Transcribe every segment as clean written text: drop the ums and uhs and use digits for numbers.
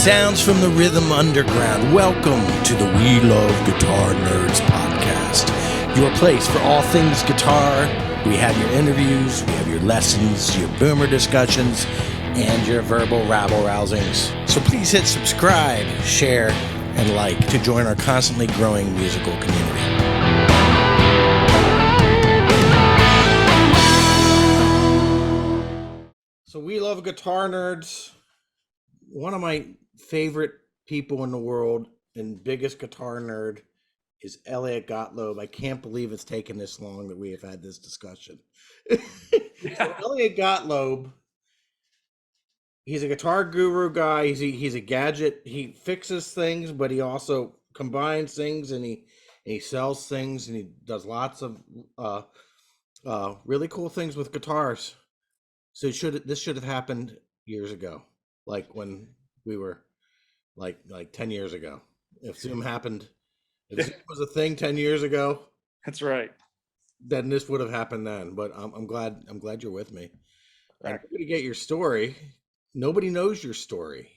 sounds from the rhythm underground. Welcome to the We Love Guitar Nerds podcast, your place for all things guitar. We have your interviews, we have your lessons, your boomer discussions, and your verbal rabble-rousings. So please hit subscribe, share, and like to join our constantly growing musical community. So We Love Guitar Nerds. One of my favorite people in the world and biggest guitar nerd is Elliott Gottloeb. I can't believe it's taken this long that we have had this discussion. So Elliott Gottloeb, he's a guitar guru guy. He's a gadget. He fixes things, but he also combines things, and he sells things, and he does lots of really cool things with guitars. So this should have happened years ago, like when we were like 10 years ago. If Zoom happened, if Zoom was a thing 10 years ago, that's right, then this would have happened then. But I'm glad you're with me. Right. And to get your story, nobody knows your story.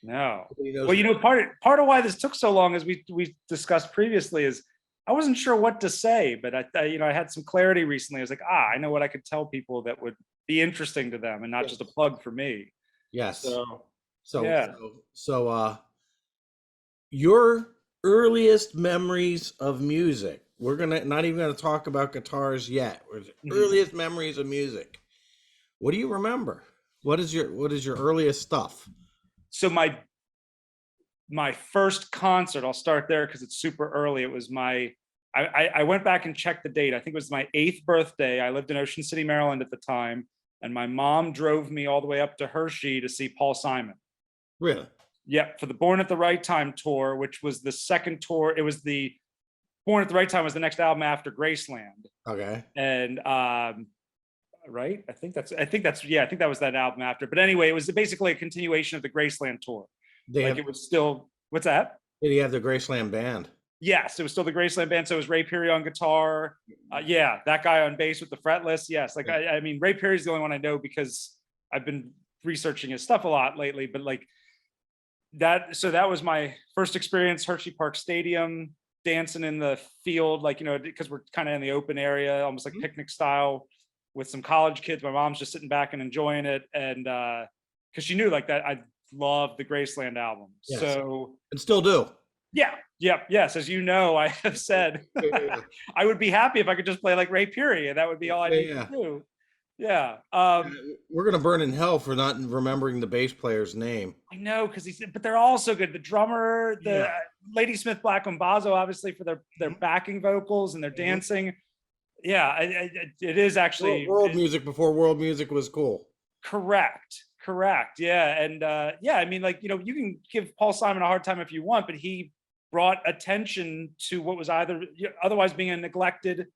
No. Well, part of why this took so long, as we discussed previously, is I wasn't sure what to say, but I had some clarity recently. I was like, I know what I could tell people that would be interesting to them and not just a plug for me. Yes. So your earliest memories of music. We're not even gonna talk about guitars yet. Earliest memories of music. What do you remember? What is your earliest stuff? So my first concert, I'll start there because it's super early. It was I went back and checked the date. I think it was my 8th birthday. I lived in Ocean City, Maryland at the time. And my mom drove me all the way up to Hershey to see Paul Simon. Really? Yeah, for the Born at the Right Time tour, which was the second tour. It was the Born at the Right Time was the next album after Graceland. Okay. And right? I think that was that album after. But anyway, it was basically a continuation of the Graceland tour. It was still, what's that? Did he have the Graceland band? Yes, it was still the Graceland band. So it was Ray Perry on guitar. That guy on bass with the fretless. Yes, I mean, Ray Perry's the only one I know because I've been researching his stuff a lot lately. But so that was my first experience, Hershey Park Stadium, dancing in the field, because we're kind of in the open area, almost like picnic style, with some college kids. My mom's just sitting back and enjoying it, and because she knew that I loved the Graceland album. Yes. So and still do. Yes, as you know, I have said I would be happy if I could just play like Ray Perry, and that would be all I need to do. Yeah. We're gonna burn in hell for not remembering the bass player's name. I know, but they're all so good. The drummer, the Lady Smith Black Mambazo, obviously for their backing vocals and their dancing. Yeah, it is actually world music before world music was cool. Correct. Yeah, and I mean, you can give Paul Simon a hard time if you want, but he brought attention to what was otherwise being a neglected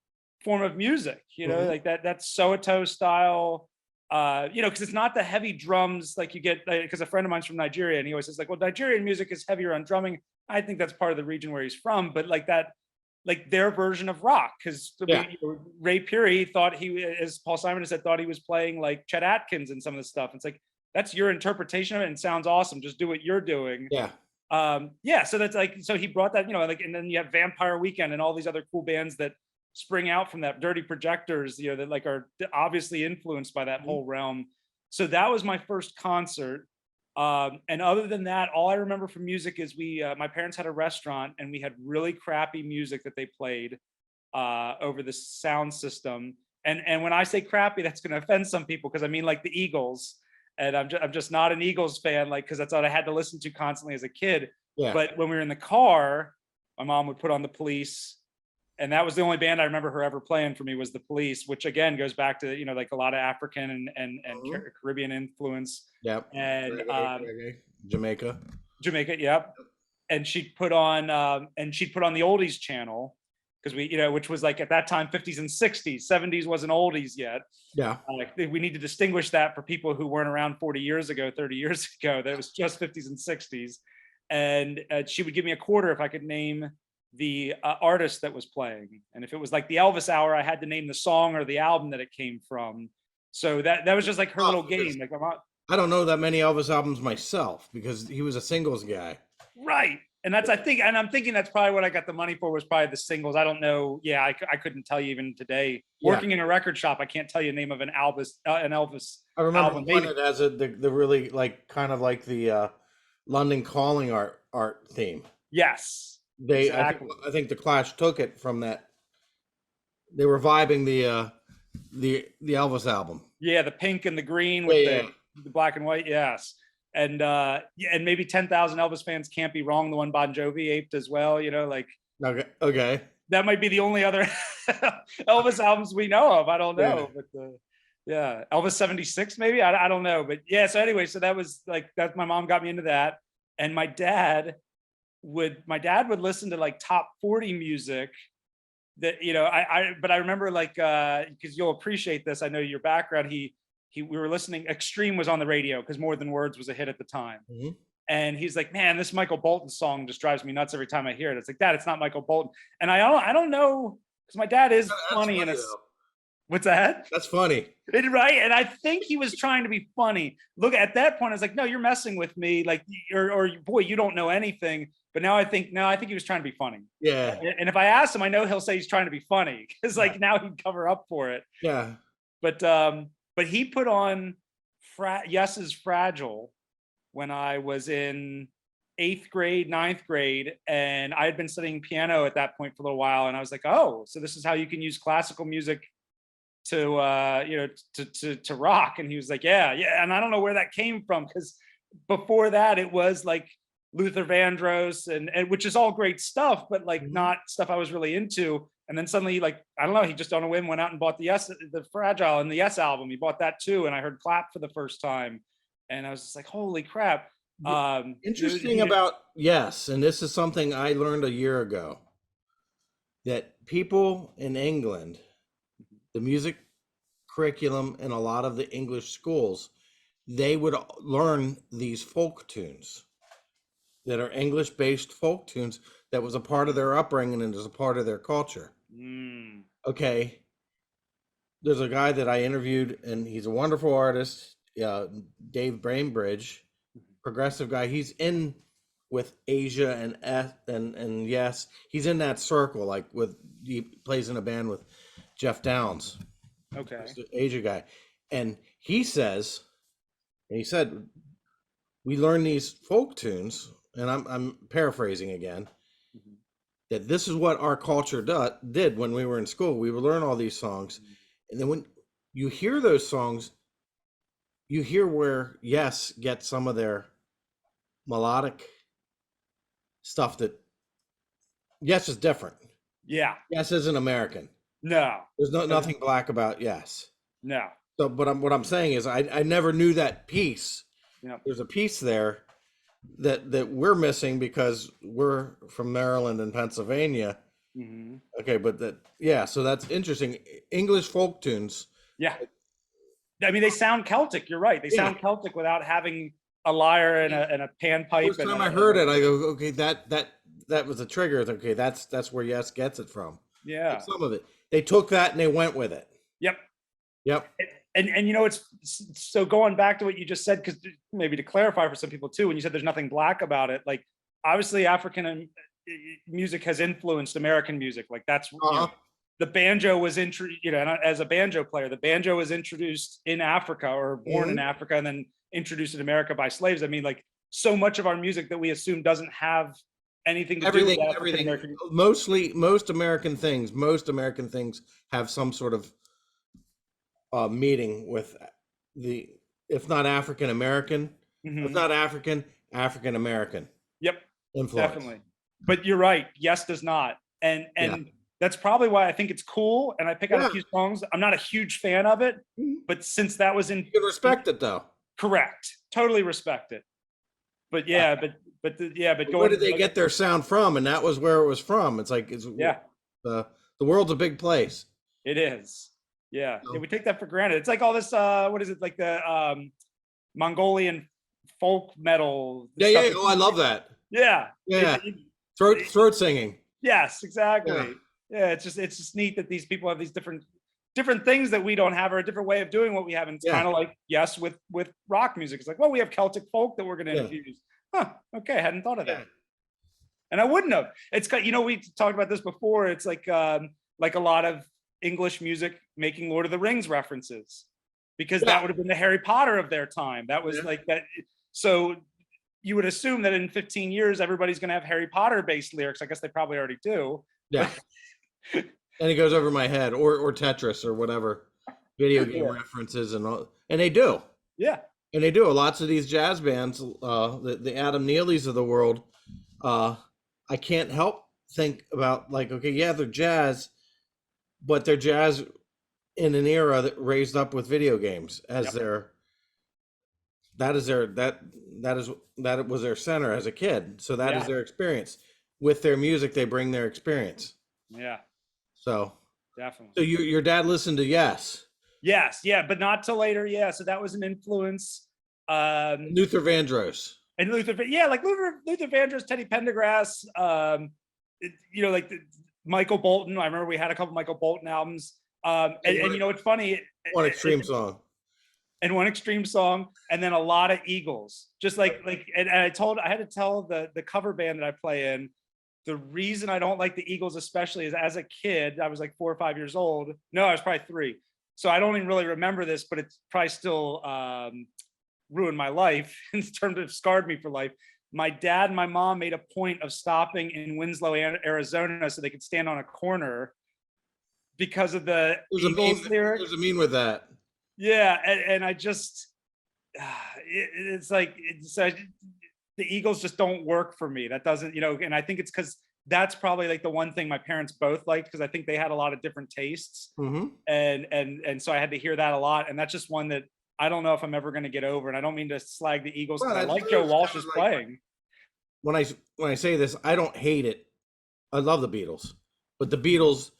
form of music. That Soweto style. Because it's not the heavy drums like you get. Because a friend of mine's from Nigeria, and he always says well, Nigerian music is heavier on drumming. I think that's part of the region where he's from, but their version of rock, because Ray Perry thought as Paul Simon has said, thought he was playing like Chet Atkins and some of the stuff. It's that's your interpretation of it and sounds awesome. Just do what you're doing. Yeah. So that's so he brought that, and then you have Vampire Weekend and all these other cool bands that spring out from that, Dirty Projectors, that are obviously influenced by that whole realm. So that was my first concert. And other than that, all I remember from music is my parents had a restaurant, and we had really crappy music that they played over the sound system. And when I say crappy, that's going to offend some people, because I mean like the Eagles, and I'm just not an Eagles fan, because that's what I had to listen to constantly as a kid. Yeah. But when we were in the car, my mom would put on the Police. And that was the only band I remember her ever playing for me, was the Police, which again goes back to a lot of African and Caribbean influence. Yep. And Jamaica. Yep. And she'd put on the oldies channel, because which was at that time 50s and 60s. 70s wasn't oldies yet. Yeah. We need to distinguish that for people who weren't around 40 years ago, 30 years ago. That was just 50s and 60s. And she would give me a quarter if I could name the artist that was playing, and if it was like the Elvis hour, I had to name the song or the album that it came from. So that was just like her little game. I don't know that many Elvis albums myself because he was a singles guy. Right. And that's, I think, and I'm thinking that's probably what I got the money for was probably the singles. I don't know. Yeah, I couldn't tell you even today. Yeah. Working in a record shop, I can't tell you the name of an Elvis I remember album. one it as the really like kind of like the London Calling art theme. Yes, They exactly. I think the Clash took it from that. They were vibing the Elvis album. Yeah, the pink and the green Yeah, with yeah. the black and white. Yes. And yeah, and maybe 10,000 Elvis fans can't be wrong. The one Bon Jovi aped as well, you know, like Okay. Okay. that might be the only other Elvis albums we know of. I don't know, Yeah. but yeah, Elvis 76 maybe. I don't know, but yeah. So anyway, so that was like that. My mom got me into that, and my dad would listen to like top 40 music. That you know, but I remember like because you'll appreciate this. I know your background. We were listening. Extreme was on the radio because More Than Words was a hit at the time. Mhm. And he's like, man, this Michael Bolton song just drives me nuts every time I hear it. It's like, Dad, it's not Michael Bolton. And I don't know, because my dad is That's funny in a. though. What's that? That's funny. Right? And I think he was trying to be funny. Look, at that point, I was like, no, you're messing with me. Like, or boy, you don't know anything. But now I think he was trying to be funny. Yeah. And if I ask him, I know he'll say he's trying to be funny because like now he'd cover up for it. Yeah. But he put on Yes's Fragile when I was in 8th grade, 9th grade, and I had been studying piano at that point for a little while, and I was like, oh, so this is how you can use classical music to you know to rock. And he was like, yeah. And I don't know where that came from, because before that it was like Luther Vandross and which is all great stuff, but like not stuff I was really into. And then suddenly, like, I don't know, he just on a whim went out and bought the Fragile and the Yes album. He bought that too, and I heard Clap for the first time, and I was just like, holy crap. Interesting about Yes, and this is something I learned a year ago, that people in England, the music curriculum in a lot of the English schools, they would learn these folk tunes that are English-based folk tunes that was a part of their upbringing and is a part of their culture. Okay. There's a guy that I interviewed, and he's a wonderful artist, Dave Brainbridge, progressive guy. He's in with Asia and Yes, he's in that circle. Like he plays in a band with Jeff Downs. Okay. Asia guy, and he said we learn these folk tunes, and I'm paraphrasing again. That this is what our culture did when we were in school. We would learn all these songs. And then when you hear those songs, you hear where Yes gets some of their melodic stuff that Yes is different. Yeah. Yes isn't American. No. There's nothing black about Yes. No. So, but what I'm saying is I never knew that piece. Yep. There's a piece there that we're missing because we're from Maryland and Pennsylvania. Okay, but so that's interesting. English folk tunes. Yeah. I mean, they sound Celtic. You're right. They sound Celtic without having a lyre and a panpipe. First time I heard it, I go, okay, that was a trigger. Okay, that's where Yes gets it from. Yeah. Like some of it. They took that and they went with it. Yep. And you know, it's so going back to what you just said, because maybe to clarify for some people too, when you said there's nothing black about it, like obviously African music has influenced American music. Like that's you know, the banjo was you know, and as a banjo player, the banjo was introduced in Africa or born in Africa and then introduced in America by slaves. I mean, like so much of our music that we assume doesn't have anything to do with everything. Most American things have some sort of meeting with if not African American, if not African American. Yep, influence. definitely. But you're right. Yes, does not, and that's probably why I think it's cool. And I pick out a few songs. I'm not a huge fan of it, but since that was in, you can respect it though. Correct, totally respect it. But but where did they get their sound from? And that was where it was from. It's like the world's a big place. It is. Yeah, we take that for granted. It's like all this, what is it, like the Mongolian folk metal. Yeah. Oh, I love that. Yeah. Throat singing. Yes, exactly. Yeah, it's just neat that these people have these different different things that we don't have, or a different way of doing what we have. And it's kind of like, yes, with rock music, it's like, well, we have Celtic folk that we're going to infuse. Huh, okay, I hadn't thought of that. And I wouldn't have. It's got, we talked about this before. It's like a lot of English music making Lord of the Rings references, because that would have been the Harry Potter of their time. That was like that. So you would assume that in 15 years, everybody's going to have Harry Potter based lyrics. I guess they probably already do. Yeah. And it goes over my head, or Tetris or whatever video game references and all, and they do. Yeah. And they do. Lots of these jazz bands, the Adam Neely's of the world, I can't help think about, like, okay, yeah, they're jazz, but they're jazz in an era that raised up with video games as that was their center as a kid. So that is their experience. With their music, they bring their experience. Yeah. So definitely. So your dad listened to Yes, but not till later. Yeah. So that was an influence. Luther Vandross. And Luther Vandross, Teddy Pendergrass, like Michael Bolton. I remember we had a couple Michael Bolton albums. And it's funny. One extreme song. And one extreme song, and then a lot of Eagles. Just like and I had to tell the cover band that I play in, the reason I don't like the Eagles especially is, as a kid, I was like 4 or 5 years old. No, I was probably 3. So I don't even really remember this, but it's probably still ruined my life in terms of scarred me for life. My dad and my mom made a point of stopping in Winslow, Arizona, so they could stand on a corner because of the Eagles lyric. There's a mean with that. Yeah, and I just, it's like, the Eagles just don't work for me. That doesn't, and I think it's because that's probably like the one thing my parents both liked, because I think they had a lot of different tastes. Mm-hmm. And so I had to hear that a lot. And that's just one that I don't know if I'm ever going to get over. And I don't mean to slag the Eagles, because I like Joe Walsh's playing. When I say this, I don't hate it. I love the Beatles, but the Beatles,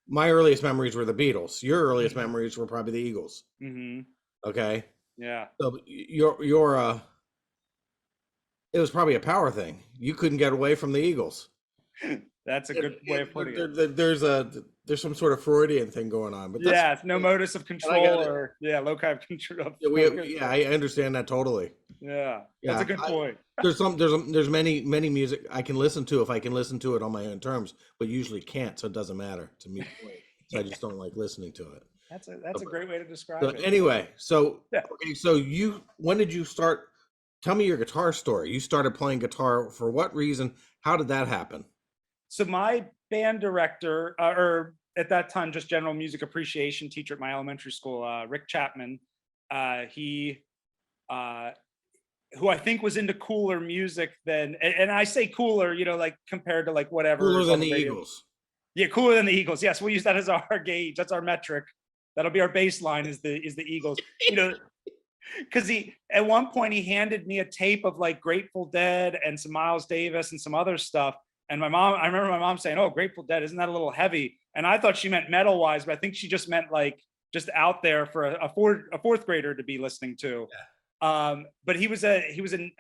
my earliest memories were the Beatles. Your earliest memories were probably the Eagles. Mm-hmm. Okay. Yeah. So it was probably a power thing. You couldn't get away from the Eagles. That's a good way of putting it. There's some sort of Freudian thing going on, but it's no modus of control or locus of control. I understand that totally. Yeah, that's a good point. There's many music I can listen to if I can listen to it on my own terms, but usually can't, so it doesn't matter to me. So I just don't like listening to it. That's a great way to describe it. Anyway, when did you start? Tell me your guitar story. You started playing guitar for what reason? How did that happen? So my band director, or at that time, just general music appreciation teacher at my elementary school, Rick Chapman, who I think was into cooler music than, and I say cooler, like compared to like whatever. Cooler than the Eagles. Yeah, cooler than the Eagles. Yes, we'll use that as our gauge. That's our metric. That'll be our baseline. Is the Eagles. Because at one point he handed me a tape of like Grateful Dead and some Miles Davis and some other stuff. And I remember my mom saying, "Oh, Grateful Dead, isn't that a little heavy?" And I thought she meant metal wise, but I think she just meant like just out there for a fourth grader to be listening to. Yeah. But he was an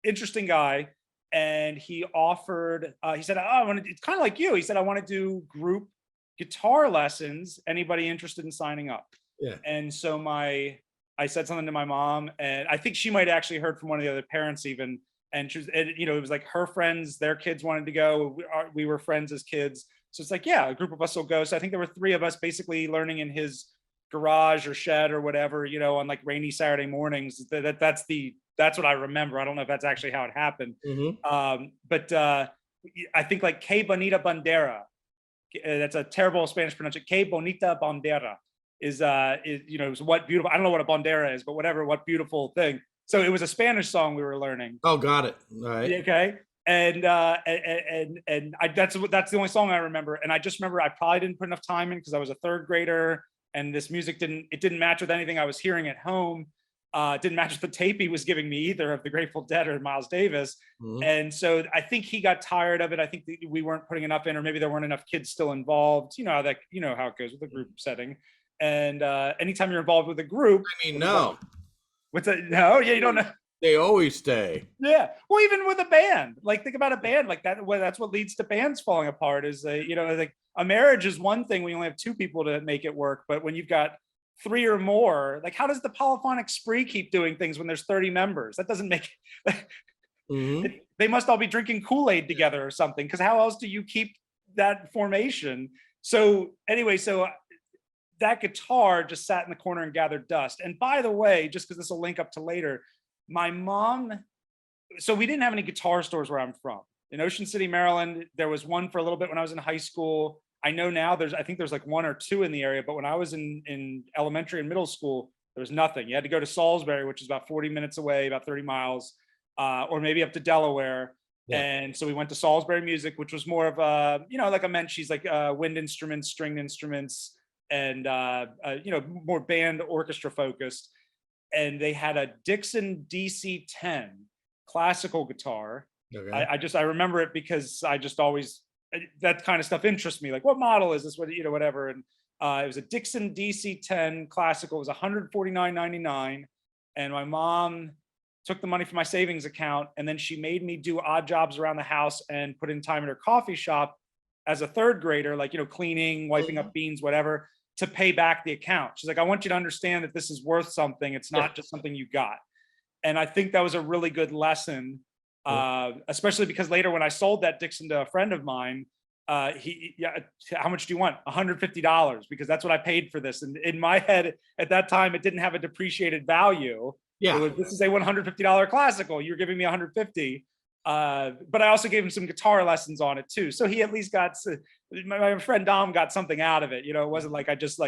interesting guy, and he offered. He said, "Oh, it's kind of like you." He said, "I want to do group guitar lessons. Anybody interested in signing up?" Yeah. And so I said something to my mom, and I think she might have actually heard from one of the other parents even. And she was, it was like her friends, their kids wanted to go. We were friends as kids. So it's like, yeah, a group of us will go. So I think there were 3 of us basically learning in his garage or shed or whatever, on like rainy Saturday mornings. That's what I remember. I don't know if that's actually how it happened. Mm-hmm. But I think like Que Bonita Bandera, that's a terrible Spanish pronunciation. Que Bonita Bandera is what beautiful, I don't know what a bandera is, but whatever, what beautiful thing. So it was a Spanish song we were learning. Oh, got it. All right. Okay. And that's the only song I remember. And I just remember I probably didn't put enough time in because I was a 3rd grader, and this music didn't match with anything I was hearing at home. Didn't match with the tape he was giving me either of the Grateful Dead or Miles Davis. Mm-hmm. And so I think he got tired of it. I think we weren't putting enough in, or maybe there weren't enough kids still involved. You know how it goes with a group setting. And anytime you're involved with a group, no. What's that? No, yeah, you don't know. They always stay. Yeah. Well, even with a band, like think about a band like that. Well, that's what leads to bands falling apart is, like a marriage is one thing when you only have two people to make it work. But when you've got three or more, like how does the polyphonic spree keep doing things when there's 30 members? That doesn't make Mm-hmm. they must all be drinking Kool-Aid together or something. Cause how else do you keep that formation? So anyway, that guitar just sat in the corner and gathered dust. And by the way, just because this will link up to later, my mom, so we didn't have any guitar stores where I'm from. In Ocean City, Maryland, there was one for a little bit when I was in high school. I know now I think there's like one or two in the area, but when I was in elementary and middle school, there was nothing. You had to go to Salisbury, which is about 40 minutes away, about 30 miles, or maybe up to Delaware. Yeah. And so we went to Salisbury Music, which was more of a, like a Menchie's, like wind instruments, stringed instruments, and more band orchestra focused. And they had a Dixon DC-10 classical guitar. Okay. I remember it because I just always, that kind of stuff interests me. Like, what model is this? What, whatever. And it was a Dixon DC-10 classical. It was $149.99. And my mom took the money from my savings account, and then she made me do odd jobs around the house and put in time in her coffee shop as a third grader, like, cleaning, wiping up beans, whatever, to pay back the account. She's like, I want you to understand that this is worth something. It's not just something you got. And I think that was a really good lesson, especially because later when I sold that Dixon to a friend of mine, how much do you want? $150, because that's what I paid for this. And in my head at that time, it didn't have a depreciated value. Yeah. This is a $150 classical. You're giving me $150. But I also gave him some guitar lessons on it too. So he at least got, my friend Dom got something out of it. It wasn't like I just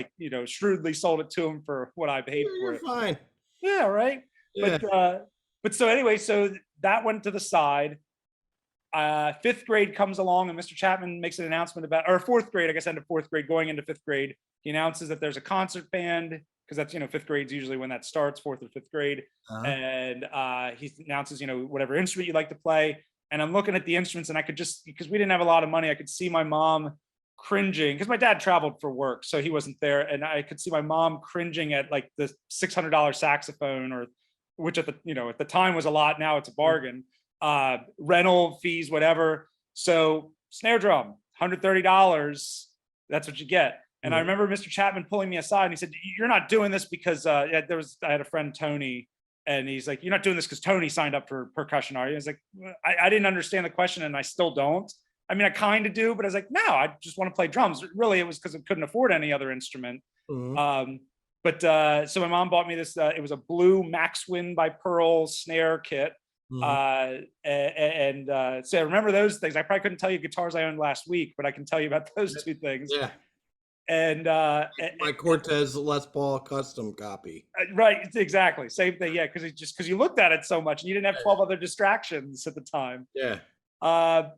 shrewdly sold it to him for what I paid for it. Fine. Yeah, right. Yeah. But so anyway, so that went to the side. Fifth grade comes along and Mr. Chapman makes an announcement about, or fourth grade, I guess, end of fourth grade, going into fifth grade. He announces that there's a concert band, because that's, fifth grade's usually when that starts, fourth or fifth grade. And he announces, whatever instrument you like to play. And I'm looking at the instruments, and I could just, because we didn't have a lot of money, I could see my mom cringing, because my dad traveled for work, so he wasn't there. And I could see my mom cringing at like the $600 saxophone, or which at the time was a lot. Now it's a bargain. Rental fees, whatever. So snare drum, $130. That's what you get. And I remember Mr. Chapman pulling me aside, and he said, "You're not doing this because I had a friend, Tony, and he's like, you're not doing this because Tony signed up for percussion, are you?" I was like, I didn't understand the question, and I still don't. I mean, I kind of do, but I was like, no, I just want to play drums. Really, it was because I couldn't afford any other instrument. So my mom bought me this. It was a blue Maxwin by Pearl snare kit. So I remember those things. I probably couldn't tell you guitars I owned last week, but I can tell you about those two things. Yeah. And my Cortez Les Paul custom copy. Right, exactly, same thing. Yeah, because you looked at it so much and you didn't have 12 other distractions at the time. Yeah.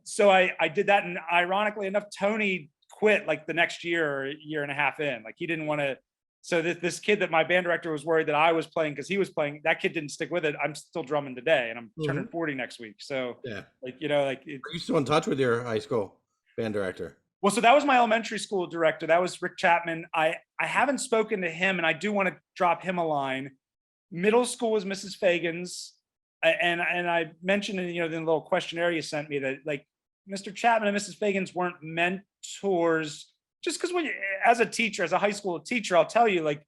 So I did that, and ironically enough, Tony quit like the next year or year and a half in. Like he didn't want to. So this kid that my band director was worried that I was playing because he was playing, that kid didn't stick with it. I'm still drumming today, and I'm turning 40 next week. So yeah, are you still in touch with your high school band director? Well, so that was my elementary school director. That was Rick Chapman. I haven't spoken to him, and I do want to drop him a line. Middle school was Mrs. Fagan's, and I mentioned in the little questionnaire you sent me that like Mr. Chapman and Mrs. Fagan's weren't mentors. Just because as a teacher, as a high school teacher, I'll tell you, like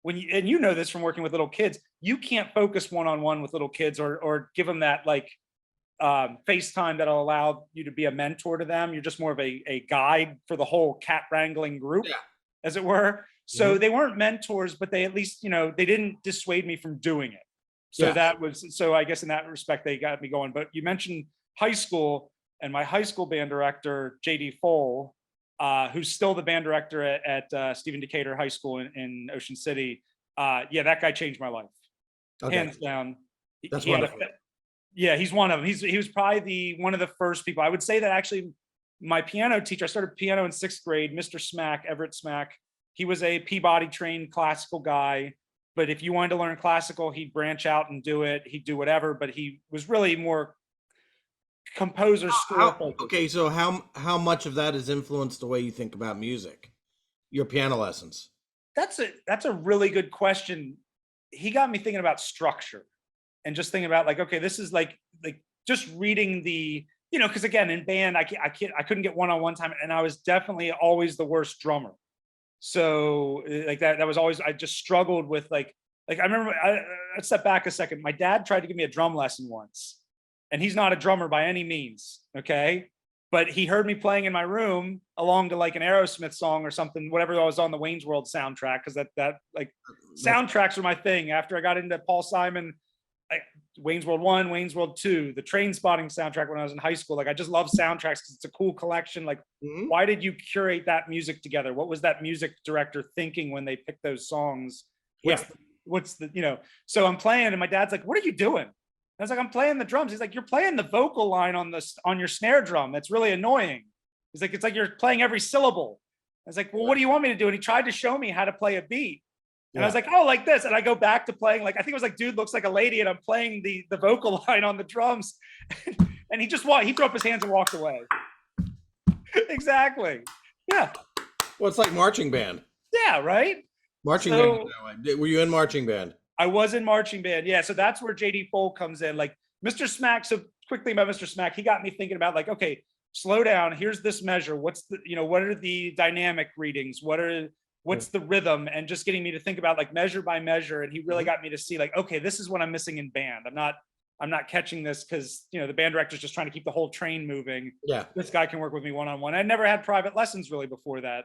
and you know this from working with little kids, you can't focus one-on-one with little kids or give them that like FaceTime that'll allow you to be a mentor to them. You're just more of a guide for the whole cat wrangling group, as it were. So they weren't mentors, but they at least, they didn't dissuade me from doing it. So so I guess in that respect, they got me going. But you mentioned high school, and my high school band director, JD Foal, who's still the band director at Stephen Decatur High School in Ocean City. That guy changed my life. Okay. Hands down. That's wonderful. Yeah, he's one of them. He was probably one of the first people. I would say that actually my piano teacher, I started piano in 6th grade, Mr. Smack, Everett Smack. He was a Peabody trained classical guy, but if you wanted to learn classical, he'd branch out and do it. He'd do whatever, but he was really more composer school. Okay, so how much of that has influenced the way you think about music? Your piano lessons? That's a really good question. He got me thinking about structure. and just thinking about like, okay, this is like just reading the, because again, in band, I couldn't get one-on-one time, and I was definitely always the worst drummer. So like that was always, I just struggled with like I remember, I'd step back a second. My dad tried to give me a drum lesson once, and he's not a drummer by any means. Okay. But he heard me playing in my room along to like an Aerosmith song or something, whatever I was on the Wayne's World soundtrack. Cause that like soundtracks were my thing after I got into Paul Simon, like Wayne's World 1, Wayne's World 2, the Train Spotting soundtrack when I was in high school. Like I just love soundtracks because it's a cool collection. Like, why did you curate that music together? What was that music director thinking when they picked those songs? What's the so I'm playing and my dad's like, what are you doing? I was like, I'm playing the drums. He's like, you're playing the vocal line on your snare drum. That's really annoying. He's like, it's like you're playing every syllable. I was like, well, what do you want me to do? And he tried to show me how to play a beat. And I was like, oh, like this. And I go back to playing, like, I think it was like, dude looks like a lady, and I'm playing the vocal line on the drums. And he threw up his hands and walked away. Exactly. Yeah. Well, it's like marching band. Yeah, right? Marching band. Were you in marching band? I was in marching band. Yeah. So that's where JD Foal comes in. Like Mr. Smack. So quickly about Mr. Smack, he got me thinking about like, okay, slow down. Here's this measure. What's the, what are the dynamic readings? What's the rhythm? And just getting me to think about like measure by measure. And he really got me to see like, okay, this is what I'm missing in band. I'm not catching this because, the band director's just trying to keep the whole train moving. Yeah. This guy can work with me one-on-one. I never had private lessons really before that,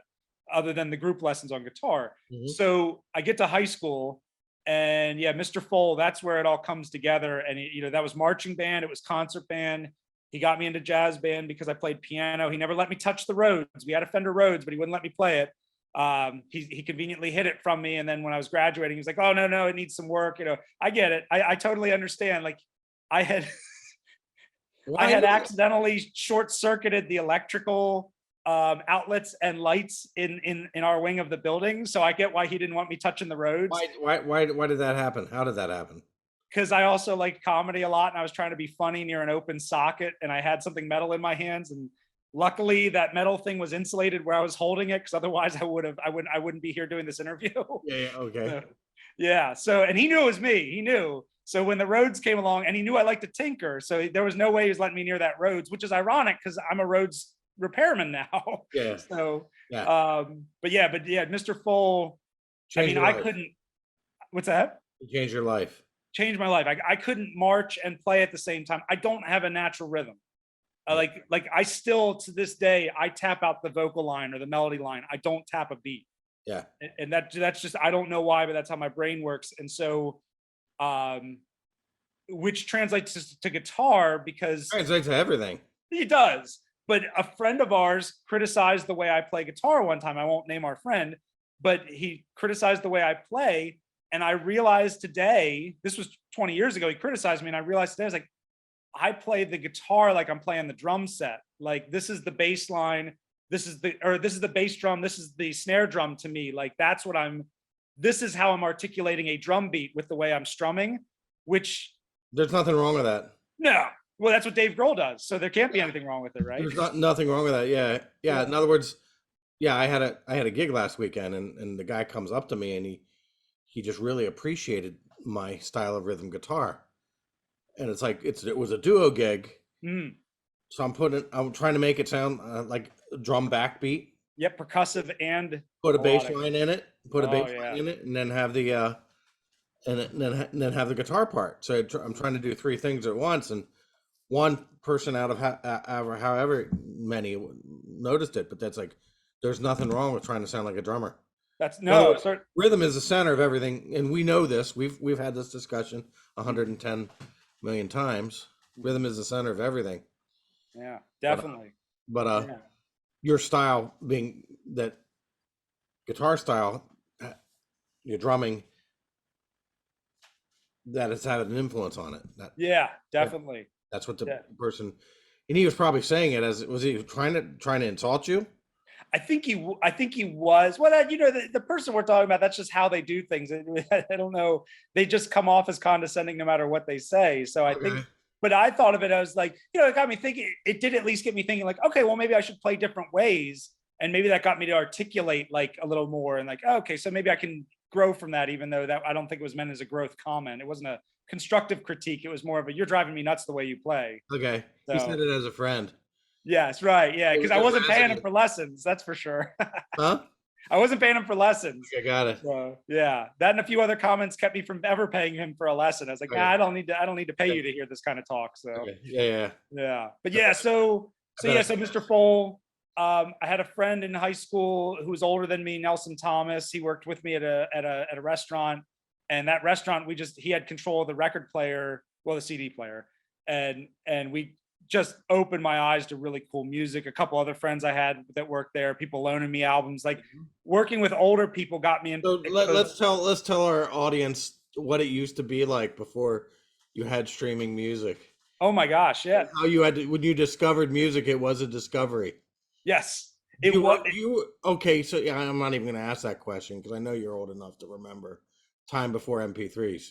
other than the group lessons on guitar. So I get to high school, and yeah, Mr. Foal, that's where it all comes together. And that was marching band, it was concert band. He got me into jazz band because I played piano. He never let me touch the Rhodes. We had a Fender Rhodes, but he wouldn't let me play it. He conveniently hid it from me. And then when I was graduating, he was like, oh, no, it needs some work. I get it. I totally understand. Like I had accidentally short-circuited the electrical outlets and lights in our wing of the building. So I get why he didn't want me touching the Rhodes. Why did that happen? How did that happen? Because I also liked comedy a lot, and I was trying to be funny near an open socket, and I had something metal in my hands, and luckily that metal thing was insulated where I was holding it, because otherwise I wouldn't be here doing this interview. Yeah, okay. So and he knew it was me. He knew. So when the Rhodes came along, and he knew I liked to tinker, so there was no way he was letting me near that Rhodes, which is ironic because I'm a Rhodes repairman now. Yeah. So yeah. But yeah, Mr. Foal, I couldn't. What's that? Change your life. Changed my life. I couldn't march and play at the same time. I don't have a natural rhythm. Like I still to this day, I tap out the vocal line or the melody line. I don't tap a beat. Yeah. And that's just, I don't know why, but that's how my brain works. And so, which translates to guitar, because Translates to everything. He does. But a friend of ours criticized the way I play guitar one time. I won't name our friend, but he criticized the way I play. And I realized today, this was 20 years ago, he criticized me, and I realized today, I was like, I play the guitar like I'm playing the drum set. Like this is the bass line, this is the bass drum, this is the snare drum to me. Like this is how I'm articulating a drum beat with the way I'm strumming, which. There's nothing wrong with that. No. Well, that's what Dave Grohl does. So there can't be anything wrong with it, right? There's nothing wrong with that. Yeah. In other words, yeah, I had a gig last weekend, and the guy comes up to me, and he just really appreciated my style of rhythm guitar. And it's like, it was a duo gig. So I'm trying to make it sound like a drum backbeat. Yep. Percussive and put a bass line in it, line in it, and then have the, and then have the guitar part. So I'm trying to do three things at once. And one person out of however many noticed it, but that's like, there's nothing wrong with trying to sound like a drummer. Rhythm is the center of everything, and we know this. We've had this discussion 110 million times. Rhythm is the center of everything. Yeah, definitely. But your style being that guitar style, your drumming, that has had an influence on it. Definitely. That's what the person, and he was probably saying it as, was he trying to insult you? I think he was. Well, the person we're talking about, that's just how they do things. I don't know. They just come off as condescending no matter what they say. So I think, but I thought of it as like, it got me thinking, it did at least get me thinking like, okay, well, maybe I should play different ways. And maybe that got me to articulate like a little more, and like, okay, so maybe I can grow from that, even though that I don't think it was meant as a growth comment. It wasn't a constructive critique. It was more of a, you're driving me nuts the way you play. Okay. He said So it as a friend. yes, right. Yeah. It Cause was I just wasn't paying him resident. for lessons. That's for sure. Huh? I wasn't paying him for lessons. Okay, got it. So yeah, that and a few other comments kept me from ever paying him for a lesson. I was like, Okay. nah, I don't need to pay you to hear this kind of talk. So Okay. Yeah. yeah, but yeah, so Mr. Foal, I had a friend in high school who was older than me, Nelson Thomas. He worked with me at a restaurant, and that restaurant he had control of the record player, well, the CD player, and we just opened my eyes to really cool music. A couple other friends I had that worked there, people loaning me albums. Like working with older people got me in. So let's tell our audience what it used to be like before you had streaming music. Oh my gosh, yeah. How you had to, when you discovered music, it was a discovery. Yes. It was okay, so yeah, I'm not even gonna ask that question because I know you're old enough to remember time before MP3s.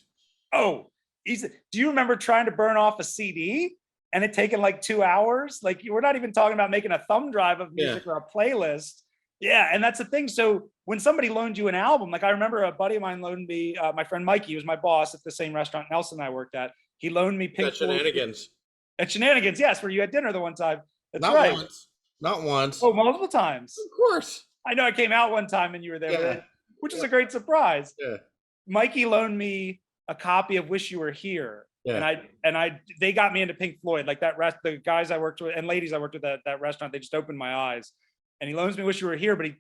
Oh, do you remember trying to burn off a CD and it taking like 2 hours? Like we're not even talking about making a thumb drive of music or a playlist. Yeah, and that's the thing. So when somebody loaned you an album, like I remember a buddy of mine loaned me, my friend Mikey, he was my boss at the same restaurant Nelson and I worked at. He loaned me Pink Floyd. Shenanigans. At Shenanigans, yes, where you had dinner the one time. That's Not right. once. Not once. Oh, multiple times. Of course. I know I came out one time and you were there, Yeah. which is a great surprise. Yeah. Mikey loaned me a copy of Wish You Were Here. Yeah. And they got me into Pink Floyd. Like the guys I worked with and ladies I worked with at that restaurant, they just opened my eyes. And he loans me Wish You Were Here, but he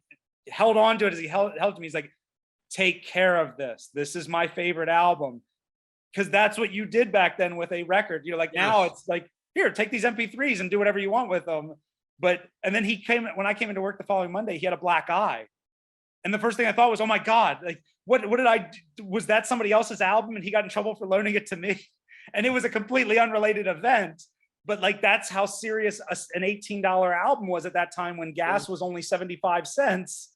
held on to it as he held to me. He's like, take care of this. This is my favorite album. Because that's what you did back then with a record. You're like, now it's like, here, take these MP3s and do whatever you want with them. And then when I came into work the following Monday, he had a black eye. And the first thing I thought was, oh my God, like, what did I do? Was that somebody else's album and he got in trouble for loaning it to me? And it was a completely unrelated event. But like, that's how serious an $18 album was at that time when gas was only 75 cents.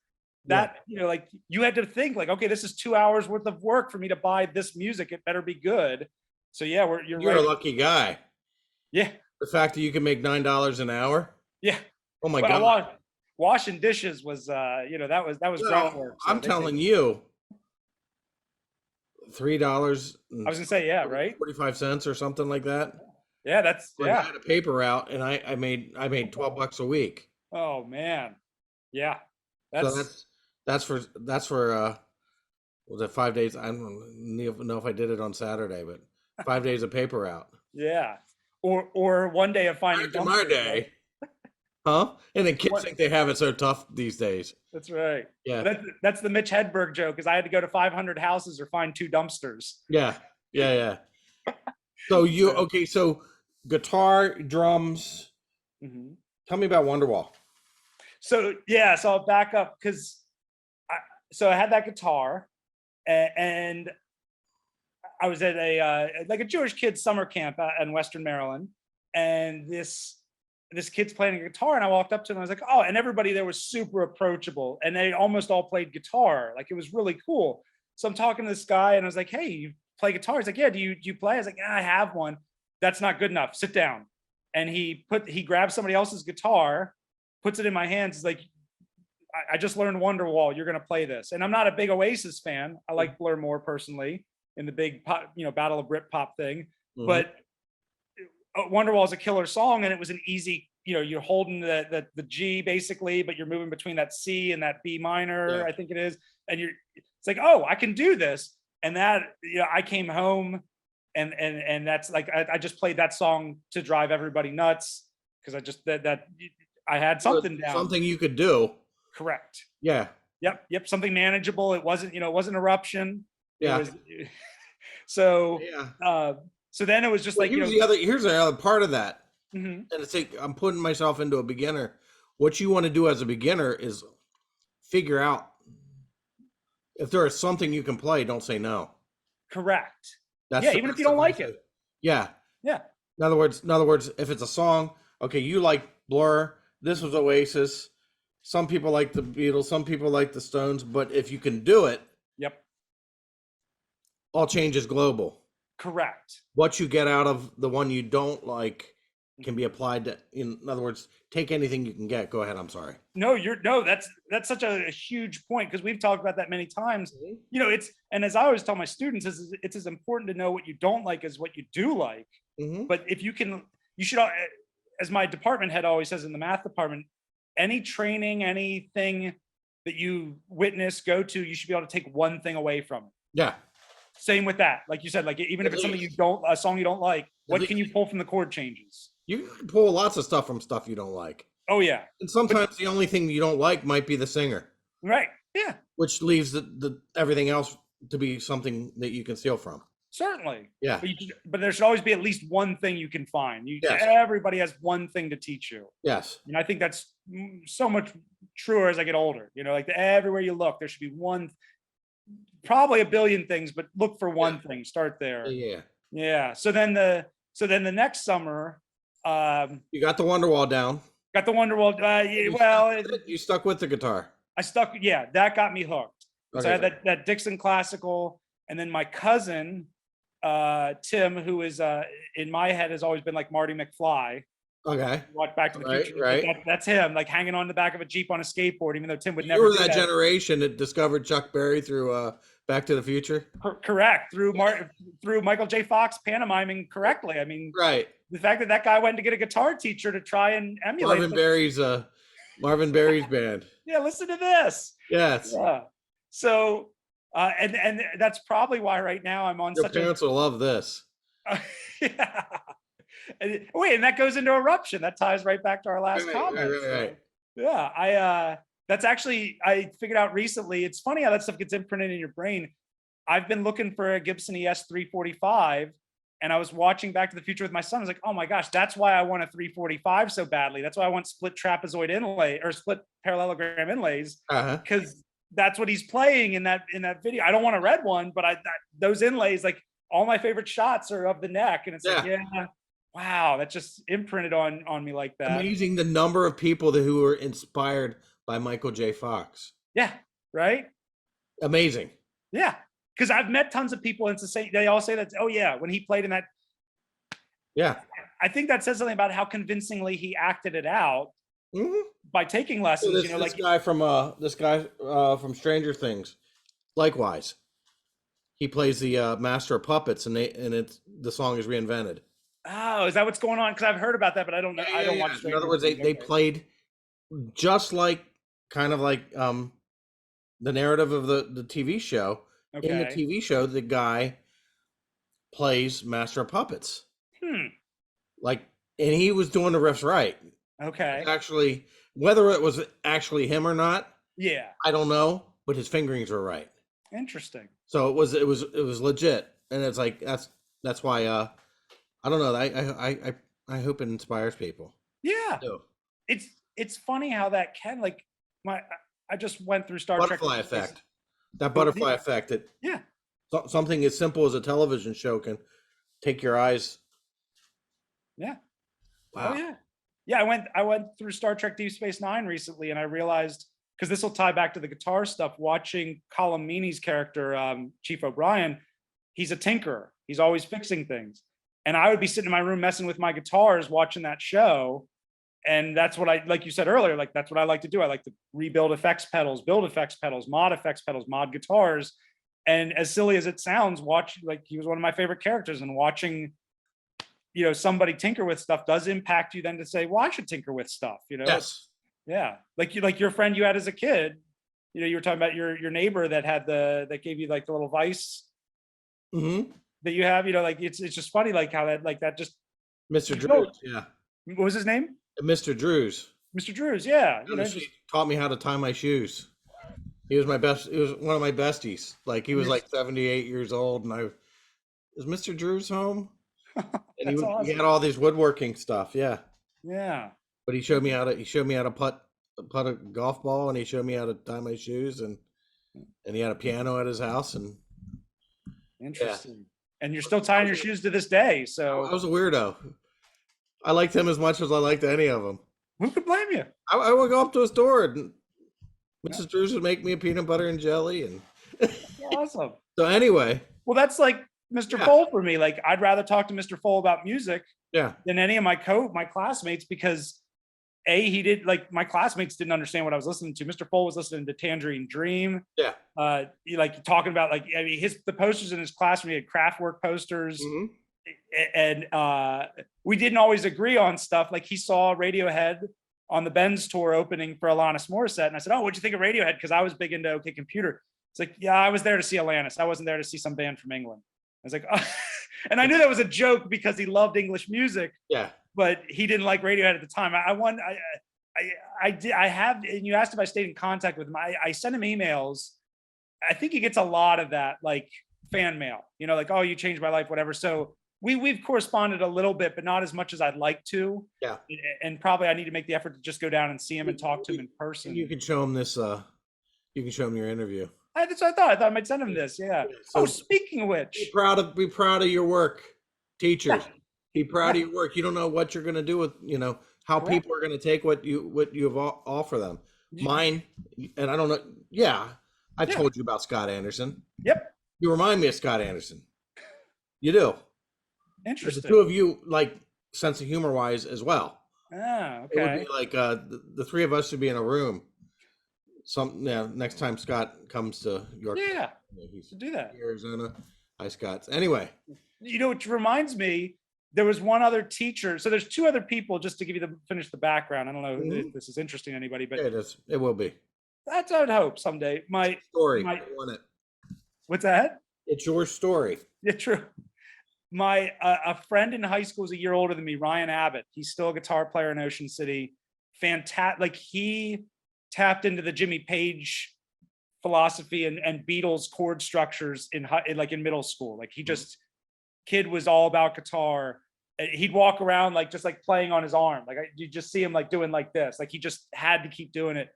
That, like you had to think like, okay, this is 2 hours worth of work for me to buy this music. It better be good. So yeah, you're right. a lucky guy. Yeah. The fact that you can make $9 an hour. Yeah. Oh my God. Washing dishes was, that was great work. So I'm telling you, $3. I was gonna say, yeah, right. 45 cents or something like that. Yeah, that's I had a paper route, and I made $12 a week. Oh man, yeah. That's for was it 5 days? I don't know if I did it on Saturday, but 5 days of paper route. Yeah, or one day of finding Back in my day. Huh? And then kids think they have it so tough these days. That's right. Yeah. That's the Mitch Hedberg joke, because I had to go to 500 houses or find 2 dumpsters. Yeah. So so guitar, drums. Mm-hmm. Tell me about Wonderwall. So I'll back up because I had that guitar, and I was at a Jewish kids summer camp in Western Maryland, and this kid's playing a guitar, and I walked up to him. I was like, oh, and everybody there was super approachable, and they almost all played guitar. Like it was really cool. So I'm talking to this guy, and I was like, hey, you play guitar? He's like, yeah. Do you play? I was like, yeah, I have one. That's not good enough. Sit down. And he grabbed somebody else's guitar, puts it in my hands. He's like, I just learned Wonderwall. You're going to play this. And I'm not a big Oasis fan. I like Blur more personally in the big pop, Battle of Britpop thing. Mm-hmm. But Wonderwall is a killer song, and it was an easy, you're holding the G basically, but you're moving between that C and that B minor, I think it is. And it's like, oh, I can do this. And that, I came home and that's like, I just played that song to drive everybody nuts. Cause I just, I had something down. Something you could do. Correct. Yeah. Yep. Something manageable. It wasn't, it wasn't eruption. Yeah. So then it was just like, here's the other part of that. Mm-hmm. And it's like, I'm putting myself into a beginner. What you want to do as a beginner is figure out if there is something you can play, don't say no. Correct. Even if you don't like it. Yeah. In other words, if it's a song, okay, you like Blur, this was Oasis. Some people like the Beatles, some people like the Stones, but if you can do it, all change is global. Correct. What you get out of the one you don't like can be applied to, in other words, take anything you can get. Go ahead. I'm sorry. No, that's such a huge point, because we've talked about that many times. You know, and as I always tell my students, it's as important to know what you don't like as what you do like. But if you can, you should, as my department head always says in the math department, any training, anything that you witness, go to, you should be able to take one thing away from it. Yeah. Same with that. Like you said, like even if it's something a song you don't like, what can you pull from the chord changes? You can pull lots of stuff from stuff you don't like. Oh yeah. And sometimes the only thing you don't like might be the singer. Right. Yeah. Which leaves the everything else to be something that you can steal from. Certainly. Yeah. But there should always be at least one thing you can find. Yes. Everybody has one thing to teach you. Yes. And I think that's so much truer as I get older. You know, like everywhere you look, there should be one, probably a billion things, but look for one thing. Start there. Yeah. Yeah. So then the next summer, you got the Wonderwall down. got the Wonderwall. You stuck with the guitar. I stuck. Yeah, that got me hooked. Okay. So I had that Dixon classical, and then my cousin Tim, who is in my head has always been like Marty McFly. Okay. Watch Back to the Future. Right. That's him, like hanging on the back of a Jeep on a skateboard, even though Tim would never. You were that generation that discovered Chuck Berry through Back to the Future. Correct. Through Michael J. Fox pantomiming correctly. I mean, right. The fact that guy went to get a guitar teacher to try and emulate Marvin Berry's band. Yeah, listen to this. Yes. Yeah. So, and that's probably why right now I'm on Your parents will love this. Yeah. And that goes into Eruption. That ties right back to our last comment. Right. Yeah, that's actually, I figured out recently, it's funny how that stuff gets imprinted in your brain. I've been looking for a Gibson ES 345, and I was watching Back to the Future with my son. I was like, oh my gosh, that's why I want a 345 so badly. That's why I want split trapezoid inlay or split parallelogram inlays, because that's what he's playing in that video. I don't want a red one, but those inlays, like all my favorite shots are of the neck, and it's like, yeah, wow, that just imprinted on me like that. Amazing the number of people who were inspired by Michael J. Fox. Yeah, right? Amazing. Yeah, because I've met tons of people and they all say that, oh yeah, when he played in that. Yeah. I think that says something about how convincingly he acted it out by taking lessons. So this guy from Stranger Things, likewise, he plays the Master of Puppets, and the song is reinvented. Oh, is that what's going on? Because I've heard about that, but I don't know. I don't watch. In other words, they played just like kind of like the narrative of the TV show. Okay. In the TV show, the guy plays Master of Puppets. Like, and he was doing the riffs right. Okay. Actually, whether it was actually him or not, I don't know, but his fingerings were right. Interesting. So it was legit, and it's like that's why I don't know. I hope it inspires people. Yeah. It's funny how that can, like, I just went through Star Trek. Butterfly effect. That butterfly effect. Something as simple as a television show can take your eyes. Yeah. Wow. Oh, yeah. Yeah. I went through Star Trek Deep Space Nine recently, and I realized, because this will tie back to the guitar stuff, watching Colm Meaney's character, Chief O'Brien, he's a tinkerer. He's always fixing things. And I would be sitting in my room messing with my guitars, watching that show. And that's what like you said earlier, like that's what I like to do. I like to rebuild effects pedals, build effects pedals, mod effects pedals, mod guitars. And as silly as it sounds, he was one of my favorite characters, and watching, somebody tinker with stuff does impact you then to say, well, I should tinker with stuff, Yes. Yeah. Like your friend you had as a kid, you were talking about your neighbor that gave you like the little vice. That you have, like it's just funny, like how that just Mr. Drews, yeah. What was his name? Mr. Drews. Mr. Drews, yeah. He taught me how to tie my shoes. He was my best. He was one of my besties. Like, he was like 78 years old, and is Mr. Drews home? And awesome. He had all these woodworking stuff. Yeah. Yeah. But he showed me how to putt a golf ball, and he showed me how to tie my shoes, and he had a piano at his house. And interesting. Yeah. And you're still tying your shoes to this day. So I was a weirdo. I liked him as much as I liked any of them. Who could blame you? I would go up to a store, and Mrs. Drews would make me a peanut butter and jelly, and awesome. So anyway, well, that's like Mr. Yeah. Foal for me. Like, I'd rather talk to Mr. Foal about music Yeah. than any of my classmates, because he did, like, my classmates didn't understand what I was listening to. Mr. Foal was listening to Tangerine Dream. Yeah. Like talking about, like, I mean, the posters in his classroom, he had Kraftwerk posters. Mhm. And we didn't always agree on stuff. Like, he saw Radiohead on the Benz tour opening for Alanis Morissette, and I said, "Oh, what'd you think of Radiohead?" Because I was big into OK Computer. It's like, yeah, I was there to see Alanis. I wasn't there to see some band from England. I was like, oh. And I knew that was a joke because he loved English music, Yeah. but he didn't like Radiohead at the time. I did. I have, and you asked if I stayed in contact with him. I sent him emails. I think he gets a lot of that, like, fan mail, like, "Oh, you changed my life," whatever. So we've corresponded a little bit, but not as much as I'd like to. Yeah. And probably I need to make the effort to just go down and see him and talk to him in person. You can show him this. You can show him your interview. That's what I thought. I thought I might send him this. Yeah. So Speaking of which, be proud of your work, teachers. Yeah. Be proud of your work. You don't know what you're going to do with, how Correct. people are going to take what you offer them. Mine, and I don't know. Yeah, I've told you about Scott Anderson. Yep. You remind me of Scott Anderson. You do. Interesting. The two of you, like, sense of humor wise as well. Ah, It would okay. be like the three of us should be in a room. Next time Scott comes to York. Yeah. He's Do that. Arizona. Hi, Scott. Anyway. Which reminds me, there was one other teacher. So there's two other people, just to give you finish the background. I don't know if this is interesting to anybody, but Yeah, it is. It will be. that's what I'd hope someday. My Story. I want it. What's that? It's your story. Yeah, true. My a friend in high school is a year older than me, Ryan Abbott. He's still a guitar player in Ocean City. Fantastic. Like, he tapped into the Jimmy Page philosophy and Beatles chord structures in middle school. Like, he just kid was all about guitar. He'd walk around just like playing on his arm. Like, you just see him like doing like this. Like, he just had to keep doing it.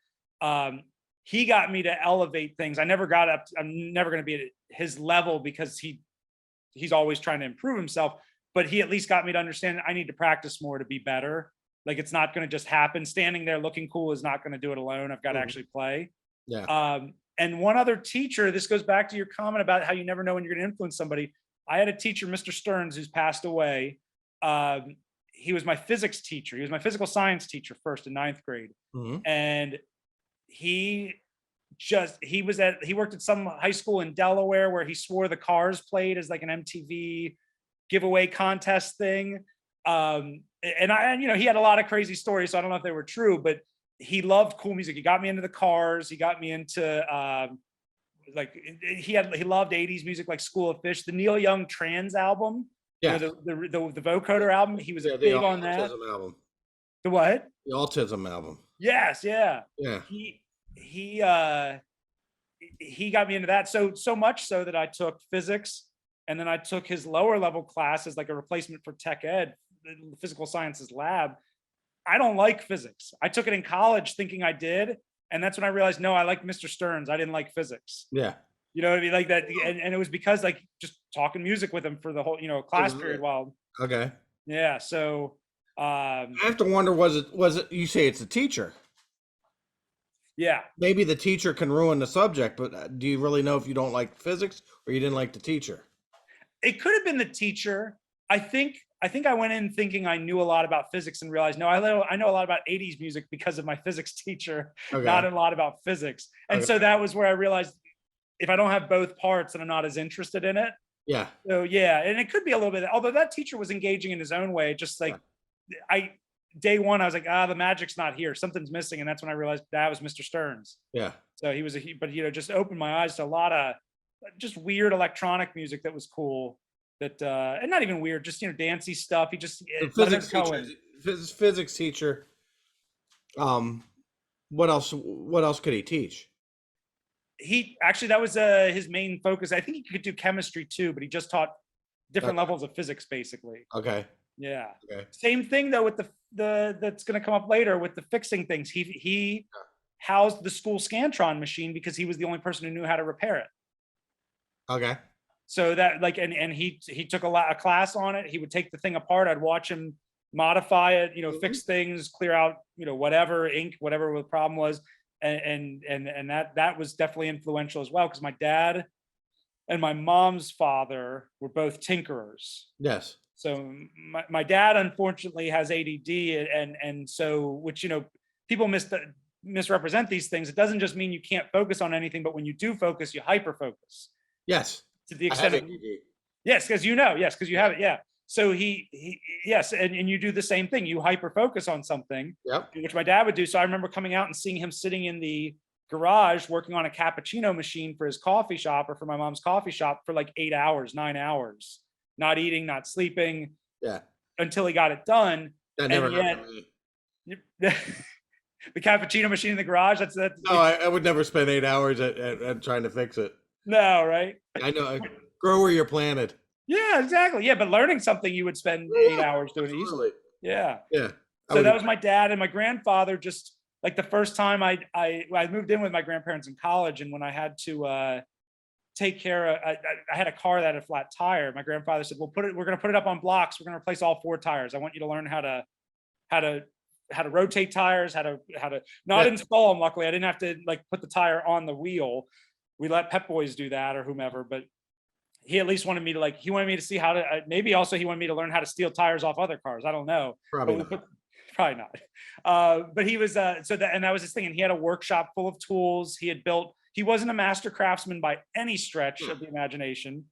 He got me to elevate things. I never got up. I'm never going to be at his level because he's always trying to improve himself. But he at least got me to understand I need to practice more to be better. Like, it's not going to just happen. Standing there looking cool is not going to do it alone. I've got to actually play. Yeah. And one other teacher, this goes back to your comment about how you never know when you're going to influence somebody. I had a teacher, Mr. Stearns, who's passed away. He was my physics teacher. He was my physical science teacher first in 9th grade. And he worked at some high school in Delaware where he swore the Cars played as like an MTV giveaway contest thing. And he had a lot of crazy stories, so I don't know if they were true, but he loved cool music. He got me into the Cars. He got me into he loved 80s music, like School of Fish, the Neil Young Trans album. Yeah. The vocoder album. He was big on that. Album. The what? The Autism album. Yes, yeah. Yeah. He got me into that. So much so that I took physics, and then I took his lower level class as like a replacement for tech ed, the physical sciences lab. I don't like physics. I took it in college thinking I did. And that's when I realized, no, I like Mr. Stearns. I didn't like physics. Yeah. You know what I mean? Like that. And it was because like just talking music with him for the whole, class period while. Okay. Yeah. So I have to wonder, was it, you say it's a teacher. Yeah. Maybe the teacher can ruin the subject, but do you really know if you don't like physics or you didn't like the teacher? It could have been the teacher. I think I went in thinking I knew a lot about physics and realized, no, I know a lot about 80s music because of my physics teacher, not a lot about physics. And so that was where I realized if I don't have both parts, then I'm not as interested in it. Yeah. So yeah, and it could be a little bit, although that teacher was engaging in his own way, just like day one, I was like, the magic's not here. Something's missing. And that's when I realized that was Mr. Stearns. Yeah. So he was but just opened my eyes to a lot of just weird electronic music that was cool. That and not even weird, just dancey stuff. He just physics teacher. What else could he teach? He actually, that was his main focus. I think he could do chemistry too, but he just taught different levels of physics basically. Okay. Yeah. Okay. Same thing though with the that's going to come up later with the fixing things. He housed the school Scantron machine because he was the only person who knew how to repair it. Okay. So that and he took a class on it. He would take the thing apart. I'd watch him modify it, fix things, clear out, whatever ink, whatever the problem was. And that was definitely influential as well. Cause my dad and my mom's father were both tinkerers. Yes. So my dad unfortunately has ADD, and so, which, people misrepresent these things. It doesn't just mean you can't focus on anything, but when you do focus, you hyper focus Yes. to the I have extent of, ADD. yes, because yes, because you have it, yeah. So he yes, and you do the same thing. You hyper focus on something, Yep. which my dad would do. So I remember coming out and seeing him sitting in the garage working on a cappuccino machine for his coffee shop, or for my mom's coffee shop, for like 8 hours, 9 hours, not eating, not sleeping, Yeah. until he got it done. That never And happened to me. yet the cappuccino machine in the garage, that's No, I would never spend 8 hours at trying to fix it. no, right? I know. Grow where you're planted. Yeah, exactly. Yeah, but learning something, you would spend 8 hours doing it easily. Absolutely. Yeah. Yeah. So that was my dad. And my grandfather, just like the first time I moved in with my grandparents in college, and when I had to take care of, I had a car that had a flat tire. My grandfather said, we're going to put it up on blocks. We're going to replace all 4 tires. I want you to learn how to rotate tires, how to not install them. Luckily, I didn't have to like put the tire on the wheel. We let Pep Boys do that, or whomever, but he at least wanted me to he wanted me to see how to, maybe also he wanted me to learn how to steal tires off other cars. I don't know. Probably not. Probably not. But he was, and that was his thing. And he had a workshop full of tools. He wasn't a master craftsman by any stretch of the imagination,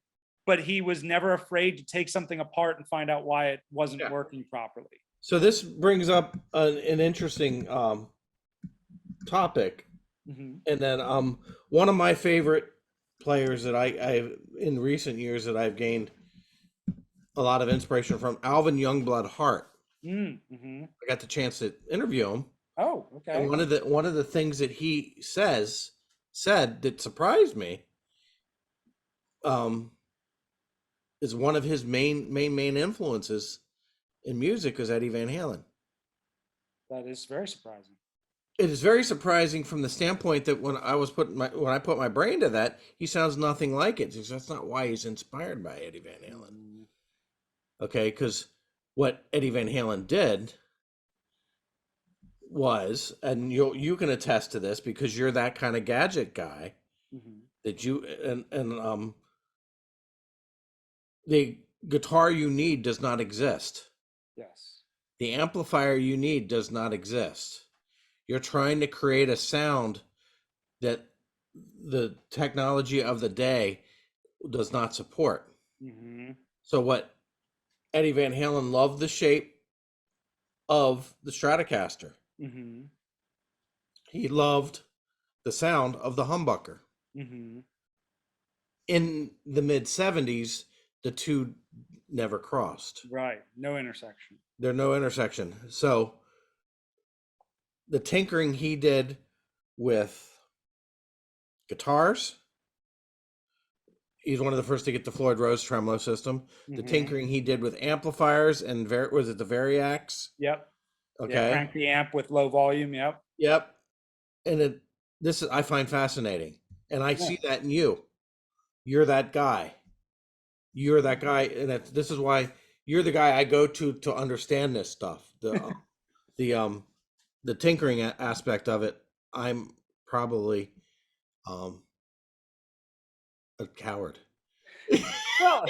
but he was never afraid to take something apart and find out why it wasn't working properly. So this brings up an interesting topic. Mm-hmm. And then one of my favorite players that I in recent years that I've gained a lot of inspiration from, Alvin Youngblood Hart. Mm-hmm. I got the chance to interview him. Oh, okay. And one of the things that he said that surprised me is one of his main influences in music is Eddie Van Halen. That is very surprising. It is very surprising from the standpoint that when I put my brain to that, he sounds nothing like it. That's not why he's inspired by Eddie Van Halen. Okay, because what Eddie Van Halen did was, and you can attest to this because you're that kind of gadget guy, that you and the guitar you need does not exist. Yes. The amplifier you need does not exist. You're trying to create a sound that the technology of the day does not support. Mm-hmm. So what Eddie Van Halen loved the shape of the Stratocaster. Mm-hmm. He loved the sound of the humbucker. Mm-hmm. In the mid 70s, the two never crossed. Right. No intersection. There's no intersection. So the tinkering he did with guitars, he's one of the first to get the Floyd Rose tremolo system. The tinkering he did with amplifiers and was it the Variacs? Yep. Okay. Yeah, crank the amp with low volume. Yep. Yep. And this is, I find fascinating, and I see that in you. You're that guy. You're that guy, and this is why you're the guy I go to understand this stuff. The tinkering aspect of it. I'm probably a coward. Well,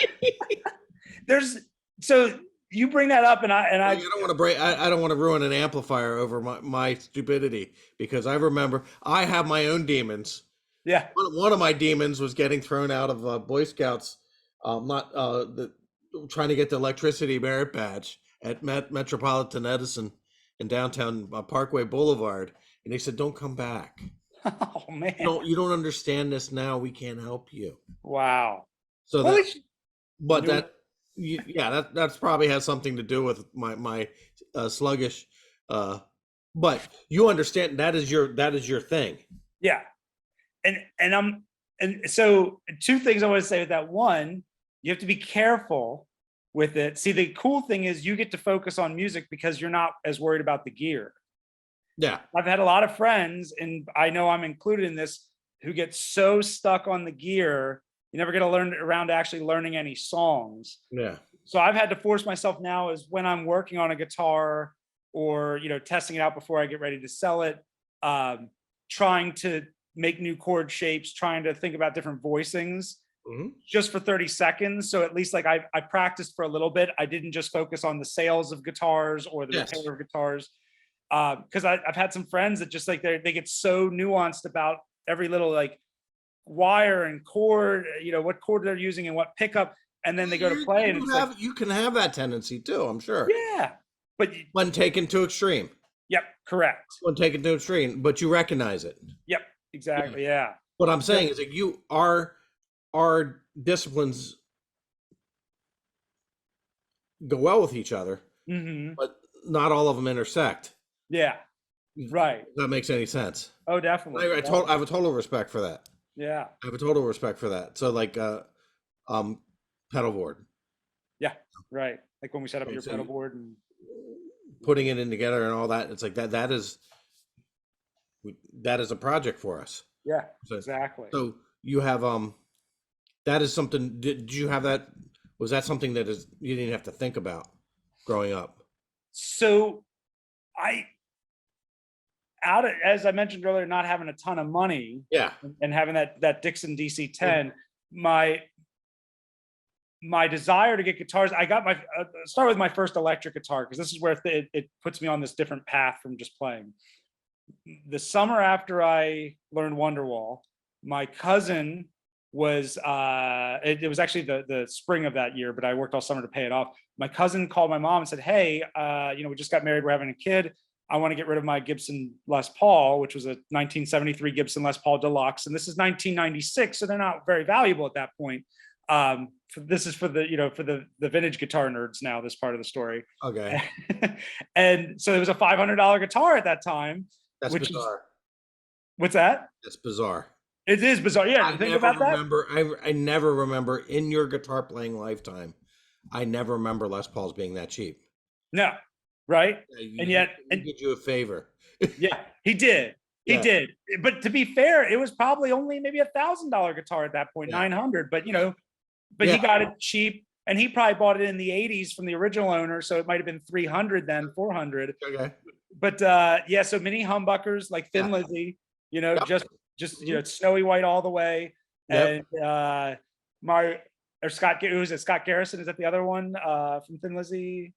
so you bring that up, and I don't want to I don't want to ruin an amplifier over my stupidity, because I remember I have my own demons. Yeah. One of my demons was getting thrown out of Boy Scouts, trying to get the electricity merit badge at Metropolitan Edison in downtown Parkway Boulevard, and they said, "Don't come back." Oh man! You don't understand this now. We can't help you. Wow. So that's probably has something to do with my sluggish. But you understand that is your thing. Yeah, and so 2 things I want to say with that. One, you have to be careful with it. See, the cool thing is you get to focus on music because you're not as worried about the gear. Yeah. I've had a lot of friends, and I know I'm included in this, who get so stuck on the gear, you never get around to actually learning any songs. Yeah. So I've had to force myself now, is when I'm working on a guitar or, testing it out before I get ready to sell it, trying to make new chord shapes, trying to think about different voicings. just for 30 seconds. So at least like I practiced for a little bit. I didn't just focus on the sales of guitars or the repair of guitars. Because I've had some friends that just like they get so nuanced about every little like wire and chord, what chord they're using and what pickup, and then they go to play and it's like, you can have that tendency too, I'm sure. yeah, but When taken to extreme. Yep, correct. When taken to extreme, but you recognize it. Yep, exactly. Yeah. What I'm saying is that our disciplines go well with each other, but not all of them intersect. Yeah. Right. If that makes any sense. Oh, definitely. I have a total respect for that. Yeah. I have a total respect for that. So like pedal board. Yeah. Right. Like when we set up your pedal board and putting it in together and all that, it's like that is a project for us. Yeah, so, exactly. So you have that is something. Did you have that? Was that something that you didn't have to think about growing up? So as I mentioned earlier, not having a ton of money, and having that Dixon DC-10, my desire to get guitars, I got start with my first electric guitar, because this is where it puts me on this different path from just playing. The summer after I learned Wonderwall, my cousin was it was actually the spring of that year, but I worked all summer to pay it off. My cousin called my mom and said, hey, we just got married, we're having a kid, I want to get rid of my Gibson Les Paul, which was a 1973 Gibson Les Paul Deluxe, and this is 1996, so they're not very valuable at that point. This is for the vintage guitar nerds now, this part of the story. Okay. And so it was a $500 guitar at that time. That's bizarre. What's that? That's bizarre. It is bizarre. Yeah. I never remember in your guitar playing lifetime, I never remember Les Pauls being that cheap. No. Right. And yet he did you a favor. Yeah, he did. He did. But to be fair, it was probably only maybe $1,000 guitar at that point, 900, but he got it cheap, and he probably bought it in the 80s from the original owner. So it might've been 300 then, 400. Okay. But so mini humbuckers like Thin Lizzy, just snowy white all the way. And Scott Garrison, is that the other one from Thin Lizzy?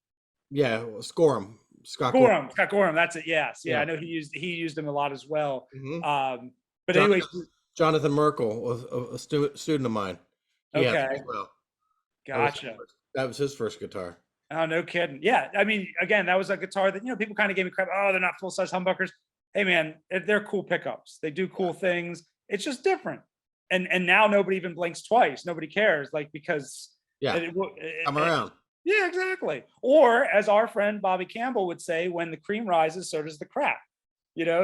Yeah, Scott Gorham, that's it. Yes. Yeah, I know he used them a lot as well. But anyway, Jonathan Merkel was a student of mine. Okay. Well. Gotcha. That was his first guitar. Oh, no kidding. Yeah. I mean, again, that was a guitar that, people kind of gave me crap. Oh, they're not full-size humbuckers. Hey man, they're cool pickups. They do cool things. It's just different. And now nobody even blinks twice. Nobody cares, because I'm around. Yeah, exactly. Or as our friend Bobby Campbell would say, when the cream rises, so does the crap.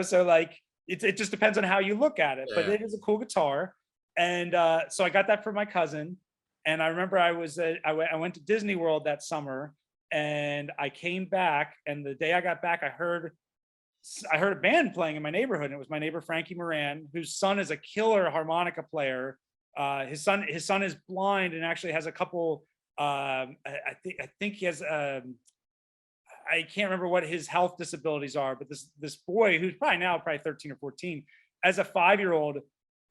So like it just depends on how you look at it. But it is a cool guitar. And so I got that for my cousin. And I remember I went to Disney World that summer, and I came back, and the day I got back, I heard a band playing in my neighborhood, and it was my neighbor Frankie Moran, whose son is a killer harmonica player. His son is blind and actually has a couple. I think he has. I can't remember what his health disabilities are, but this boy, who's probably 13 or 14, as a 5-year-old,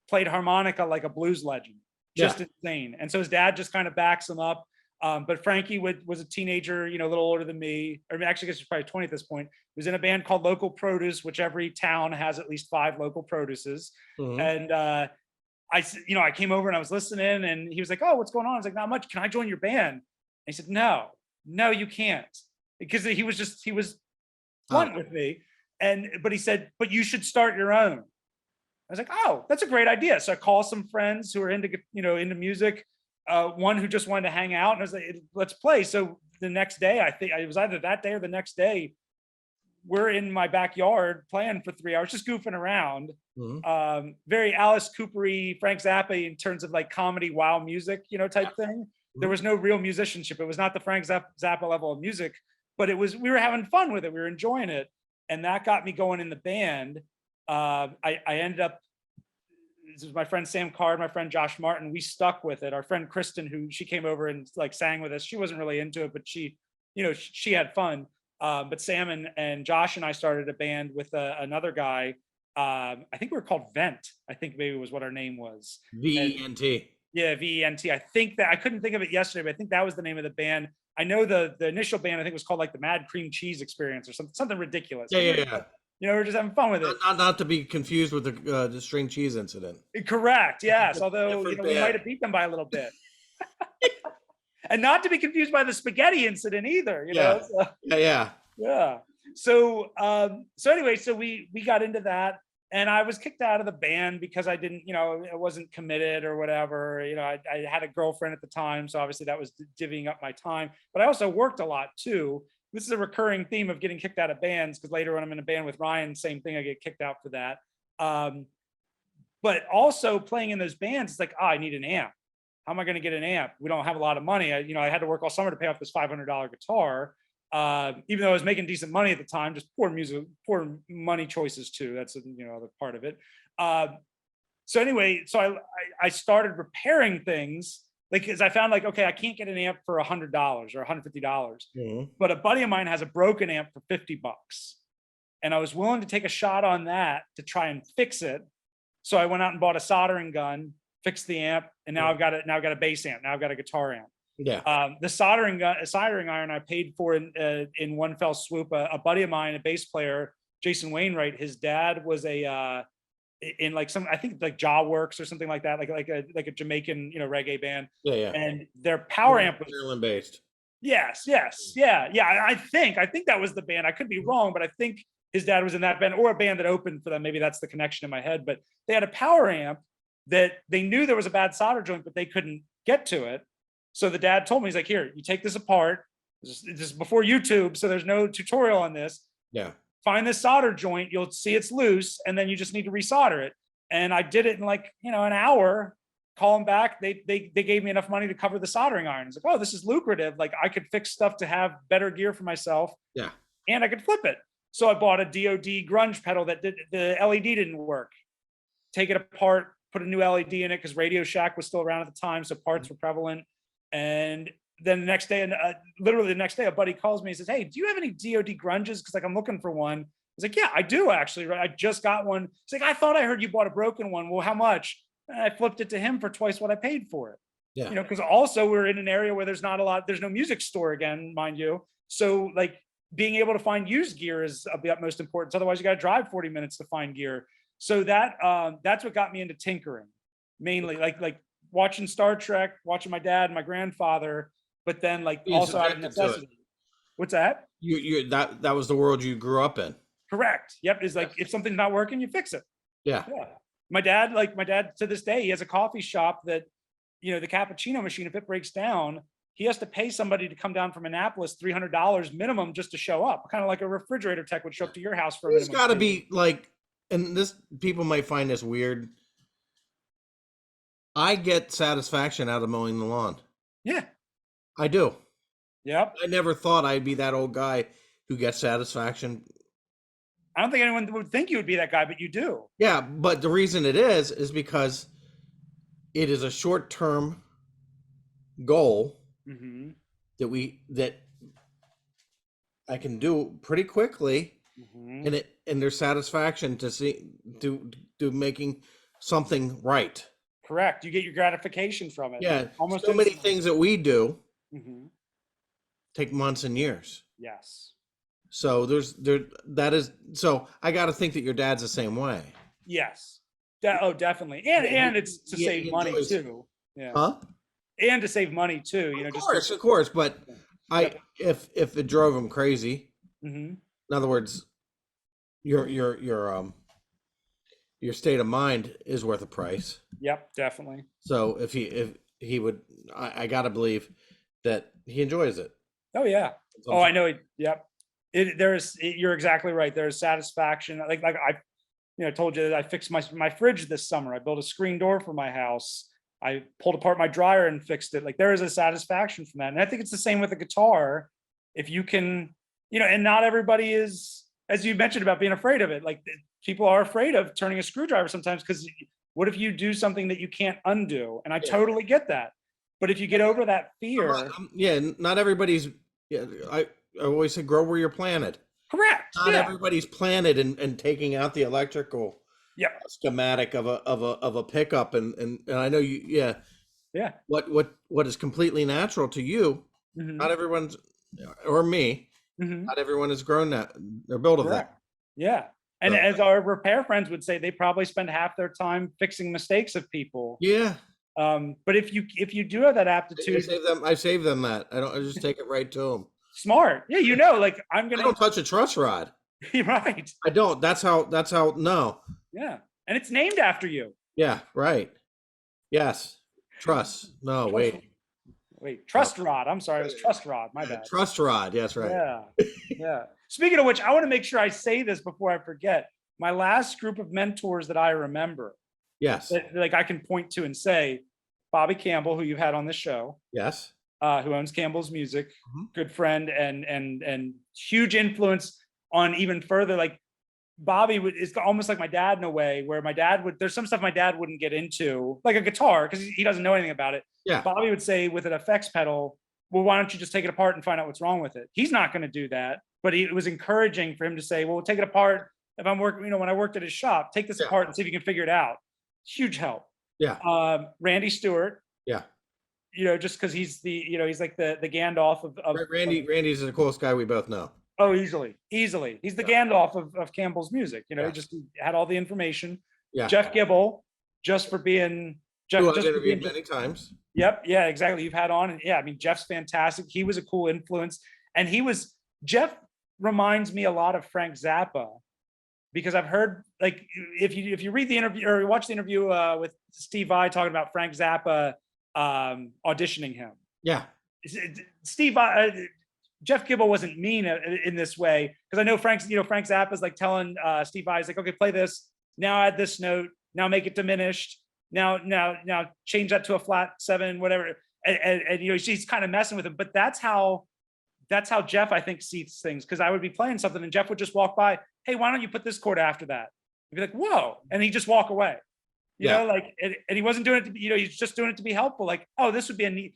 played harmonica like a blues legend. Just insane. And so his dad just kind of backs him up. But Frankie was a teenager, a little older than me. Or actually, I guess he's probably 20 at this point. He was in a band called Local Produce, which every town has at least 5 local produces. And I came over and I was listening, and he was like, "Oh, what's going on?" I was like, "Not much. Can I join your band?" And he said, No, you can't," because he was blunt with me. But he said, "But you should start your own." I was like, "Oh, that's a great idea." So I called some friends who are into music. One who just wanted to hang out, and I was like, "Let's play." So the next day, I think it was either that day or the next day, we're in my backyard playing for 3 hours, just goofing around. Very Alice Cooper-y, Frank Zappa in terms of like comedy, wow music, type thing. There was no real musicianship. It was not the Frank Zappa level of music, but we were having fun with it. We were enjoying it. And that got me going in the band. I ended up, this was my friend Sam Card, my friend Josh Martin. We stuck with it. Our friend Kristen, she came over and like sang with us. She wasn't really into it, but she had fun. But Sam and Josh and I started a band with another guy. I think we were called Vent. I think maybe was what our name was. VENT. Yeah, VENT. I think that I couldn't think of it yesterday, but I think that was the name of the band. I know the initial band I think was called like the Mad Cream Cheese Experience or something ridiculous. Yeah, yeah, yeah. We're just having fun with it. Not to be confused with the string cheese incident. Correct. Yes. Although Different we might band. have beat them by a little bit. And not to be confused by the spaghetti incident either. Yeah. So, Yeah. yeah. So anyway, so we got into that, and I was kicked out of the band because I didn't, I wasn't committed or whatever. I had a girlfriend at the time, so obviously that was divvying up my time. But I also worked a lot too. This is a recurring theme of getting kicked out of bands, because later when I'm in a band with Ryan, same thing, I get kicked out for that. But also playing in those bands, it's like, I need an amp. How am I going to get an amp? We don't have a lot of money. I had to work all summer to pay off this $500 guitar. Even though I was making decent money at the time, just poor money choices too. That's other part of it. So anyway, so I started repairing things, like, because I found like, okay, I can't get an amp for $100 or $150, but a buddy of mine has a broken amp for $50, and I was willing to take a shot on that to try and fix it. So I went out and bought a soldering gun, fixed the amp, and now I've got a bass amp. Now I've got a guitar amp. Yeah. The soldering iron I paid for in one fell swoop. A buddy of mine, a bass player, Jason Wainwright, his dad was in like I think like Jaw Works or something like that, like a Jamaican reggae band. Yeah. And their power amp was Maryland based. Yes. Yeah. I think that was the band. I could be wrong, but I think his dad was in that band, or a band that opened for them. Maybe that's the connection in my head. But they had a power amp that they knew there was a bad solder joint, but they couldn't get to it. So the dad told me, he's like, here, you take this apart. This is before YouTube, so there's no tutorial on this. Yeah. Find this solder joint, you'll see it's loose, and then you just need to resolder it. And I did it in like, an hour. Call them back. They gave me enough money to cover the soldering iron. It's like, oh, this is lucrative. Like, I could fix stuff to have better gear for myself. Yeah. And I could flip it. So I bought a DoD grunge pedal that the LED didn't work. Take it apart, put a new LED in it, because Radio Shack was still around at the time, so parts were prevalent. And then the next day, literally the next day, a buddy calls me and says, hey, do you have any DoD grunges? Because like, I'm looking for one. I was like, yeah, I do actually. Right? I just got one. He's like, I thought I heard you bought a broken one. Well, how much? And I flipped it to him for twice what I paid for it. Yeah. Because also we're in an area where there's no music store again, mind you. So like, being able to find used gear is of the utmost importance. Otherwise, you got to drive 40 minutes to find gear. So that's what got me into tinkering, mainly like watching Star Trek, watching my dad and my grandfather, but then like also out of necessity. What's that? That was the world you grew up in. Correct. Yep. Is like, if something's not working, you fix it. Yeah. My dad to this day, he has a coffee shop that, the cappuccino machine, if it breaks down, he has to pay somebody to come down from Annapolis $300 minimum just to show up. Kind of like a refrigerator tech would show up to your house for a minimum. It's got to be like, and this, people might find this weird, I get satisfaction out of mowing the lawn. Yeah. I do. Yep. I never thought I'd be that old guy who gets satisfaction. I don't think anyone would think you would be that guy, but you do. Yeah, but the reason it is because it is a short-term goal that I can do pretty quickly, and there's satisfaction to making something right. Correct. You get your gratification from it. Yeah. Almost so many things that we do take months and years. Yes. So so I got to think that your dad's the same way. Yes. Definitely. And it's to save money too. Yeah. Huh? And to save money too. Of course. But if it drove him crazy, in other words, your state of mind is worth a price. Yep, definitely. So if he would, I gotta believe that he enjoys it. Oh yeah. Oh, I know. Yep. You're exactly right. There's satisfaction. Like I told you that I fixed my fridge this summer. I built a screen door for my house. I pulled apart my dryer and fixed it. Like, there is a satisfaction from that. And I think it's the same with the guitar. If you can, and not everybody is, as you mentioned about being afraid of it. Like, people are afraid of turning a screwdriver sometimes, because what if you do something that you can't undo? And I totally get that. But if you get over that fear. Not everybody's, I always say, grow where you're planted. Correct. Not everybody's planted and taking out the electrical schematic of a pickup, and I know you. Yeah. what is completely natural to you, Hmm. not everyone's, or me, Hmm. not everyone has grown that, they're built of that. Correct. Yeah. And So, as our repair friends would say, they probably spend half their time fixing mistakes of people. yeah, But if you do have that I aptitude, save them. I save them that. I just take it right to them. smart. Yeah, you know, like I'm I gonna. don't touch a truss rod. You're right. I don't. That's how. That's how. No. Yeah, and it's named after you. Yeah. Right. Yes. Truss. No. Trust, Wait. wait, Oh, trust rod. I'm sorry, it was trust rod. My yeah, bad. truss rod. Yes. Right. Yeah, yeah. Speaking of which, I want to make sure I say this before I forget. My last group of mentors that I remember, Yes. that like I can point to and say, Bobby Campbell, who you've had on the show, Yes. who owns Campbell's Music, Mhm. good friend and huge influence on even further. Like Bobby is almost like my dad in a way, where my dad would. There's some stuff my dad wouldn't get into, like a guitar, because he doesn't know anything about it. Yeah. Bobby would say with an effects pedal, well, why don't you just take it apart and find out what's wrong with it? He's not going to do that, but it was encouraging for him to say, well, we'll take it apart. If I'm working, when I worked at his shop, take this Yeah. apart and see if you can figure it out. Huge help. Yeah. Randy Stewart, Yeah. just because he's he's like the Gandalf of Randy's the coolest guy we both know. oh, easily. He's the Gandalf of Campbell's Music. He Yes. just had all the information. Yeah. Jeff Gibble, just for being Jeff, Who I've just for being interviewed many times. Yep. Yeah, exactly. You've had on. And yeah, I mean, Jeff's fantastic. He was a cool influence. And Jeff reminds me a lot of Frank Zappa, because I've heard, like, if you read the interview or watch the interview with Steve Vai talking about Frank Zappa auditioning him. Yeah. Steve Vai, Jeff Gibble wasn't mean in this way, because I know Frank Zappa's like telling Steve Vai, like, okay, play this, now add this note, now make it diminished, now change that to a flat 7, whatever, and she's kind of messing with him. But that's how Jeff, I think, sees things, because I would be playing something and Jeff would just walk by, hey, why don't you put this chord after that? I'd be like, whoa, and he'd just walk away. Like, and he wasn't doing it to be, he's just doing it to be helpful. Like, oh, this would be a neat.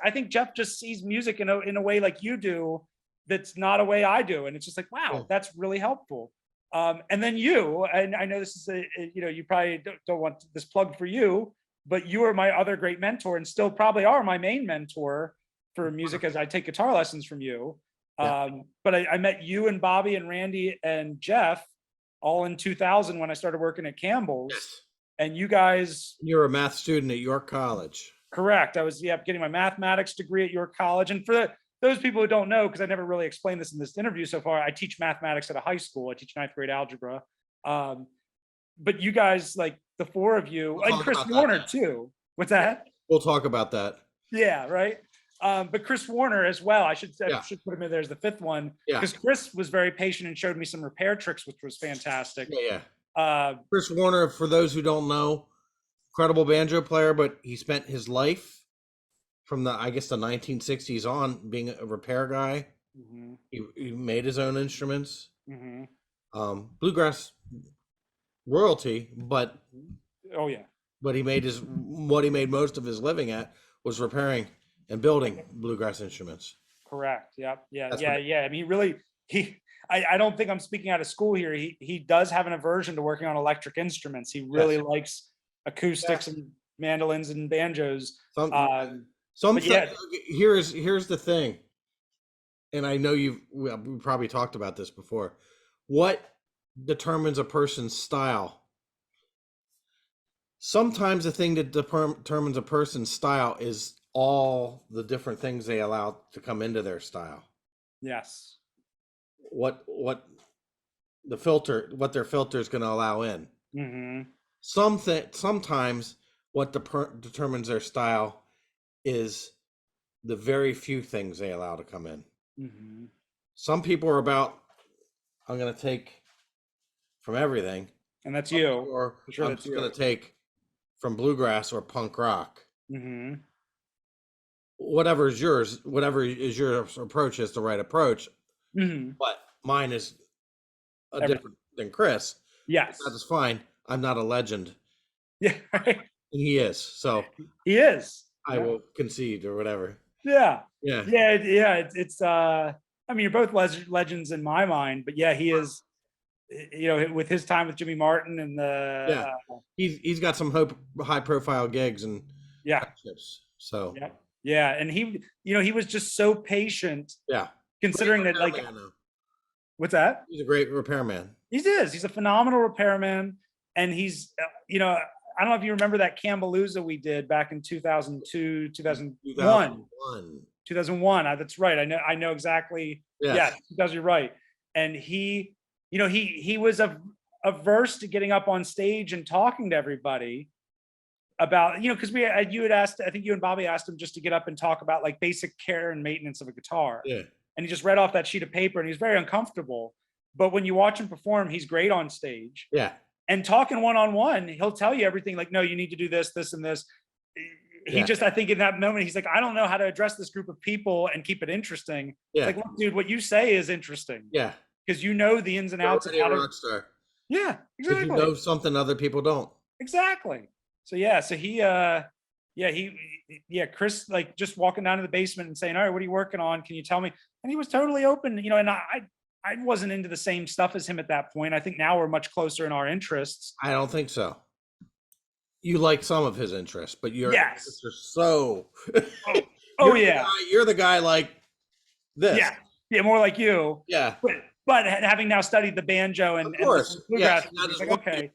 I think Jeff just sees music in a way like you do, that's not a way I do, and it's just like, wow, that's really helpful. And then and I know this is you probably don't want this plug for you, but you are my other great mentor, and still probably are my main mentor for music, as I take guitar lessons from you. But I met you and Bobby and Randy and Jeff all in 2000 when I started working at Campbell's. Yes. And you guys, You're a math student at York College. correct. I was getting my mathematics degree at York College. And for those people who don't know, because I never really explained this in this interview so far, I teach mathematics at a high school. I teach 9th grade algebra. But you guys, like the 4 of you, and Chris Warner too. What's that? We'll talk about that. Yeah, right. But Chris Warner as well. I should put him in there as the 5th one, because Chris was very patient and showed me some repair tricks, which was fantastic. Yeah. Chris Warner, for those who don't know, incredible banjo player, but he spent his life from the 1960s on being a repair guy. Mm-hmm. He made his own instruments. Mm-hmm. Bluegrass royalty, but oh yeah, but he made what he made most of his living at was repairing and building bluegrass instruments. Correct. Yep. Yeah. I mean, I don't think I'm speaking out of school here. He does have an aversion to working on electric instruments. He really likes acoustics and mandolins and banjos. Here's the thing, and I know we probably talked about this before. What determines a person's style? Sometimes the thing that determines a person's style is all the different things they allow to come into their style. Yes. What their filter is going to allow in. Mm-hmm. Sometimes what determines their style is the very few things they allow to come in. Mm-hmm. Some people are about, I'm going to take from everything, and that's you. Or sure, I'm just going to take from bluegrass or punk rock. Mm-hmm. Whatever is yours, whatever is your approach is the right approach. Mm-hmm. But mine is different than Chris. Yes, that is fine. I'm not a legend. Yeah, right. And he is. So he is. I will concede or whatever. Yeah. Yeah. It's I mean, you're both legends in my mind, but yeah, he is. With his time with Jimmy Martin and he's got some high profile gigs, and Yeah. friendships. So Yeah. Yeah. And he, he was just so patient yeah, considering great that, like, repairman, though. what's that? He's a great repairman. He's a phenomenal repairman. And he's, I don't know if you remember that Campbellooza we did back in 2002, 2001. 2001. 2001. That's right. I know exactly. Yes. Yes, 2000, you're right. And he was averse to getting up on stage and talking to everybody about, because you had asked, I think you and Bobby asked him just to get up and talk about like basic care and maintenance of a guitar. Yeah. And he just read off that sheet of paper and he's very uncomfortable. But when you watch him perform, he's great on stage. Yeah. And talking one-on-one, he'll tell you everything, like, no, you need to do this, this, and this. He Yeah. just, I think in that moment, he's like, I don't know how to address this group of people and keep it interesting. Yeah. It's like, look, dude, what you say is interesting. Yeah. Because you know the ins and outs of You're how already a to. rock star. Yeah, Because exactly. you know something other people don't. Exactly. So yeah, so Chris, like, just walking down to the basement and saying, all right, what are you working on? Can you tell me? And he was totally open, and I wasn't into the same stuff as him at that point. I think now we're much closer in our interests. I don't think so. You like some of his interests, but your Yes. interests are so. Oh yeah. You're the guy like this. Yeah. Yeah, more like you. Yeah. But having now studied the banjo and Of course. bluegrass, Yes, that is like, one okay.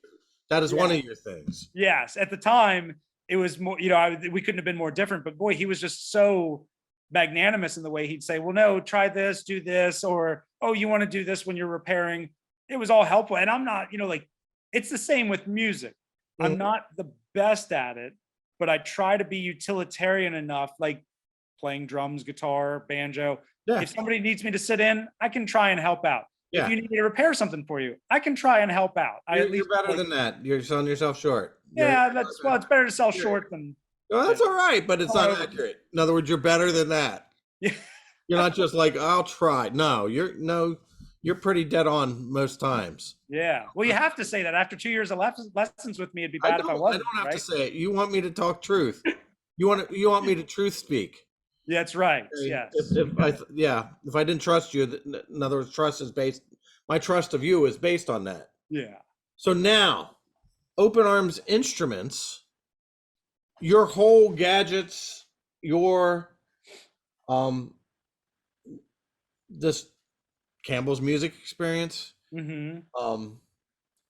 That is one of your things. Yes. At the time, it was more, we couldn't have been more different, but boy, he was just so magnanimous in the way he'd say, well, no, try this, do this, or, oh, you want to do this when you're repairing. It was all helpful. And I'm not, like, it's the same with music. I'm not the best at it, but I try to be utilitarian enough, like playing drums, guitar, banjo. Yeah. If somebody needs me to sit in, I can try and help out. Yeah. If you need me to repair something for you, I can try and help out. You're better than that. You're selling yourself short. Yeah, it's better to sell short than. Well, that's all right, but it's not accurate. In other words, you're better than that. Yeah. You're not just like, I'll try. No, you're pretty dead on most times. Yeah. Well, you have to say that after 2 years of lessons with me, it'd be bad if I wasn't. I don't have to say it. You want me to talk truth. You want me to truth speak. Yeah, that's right. Yeah. Yes. If I didn't trust you, in other words, my trust of you is based on that. Yeah. So now, Open Arms Instruments, your whole gadgets, your this Campbell's music experience,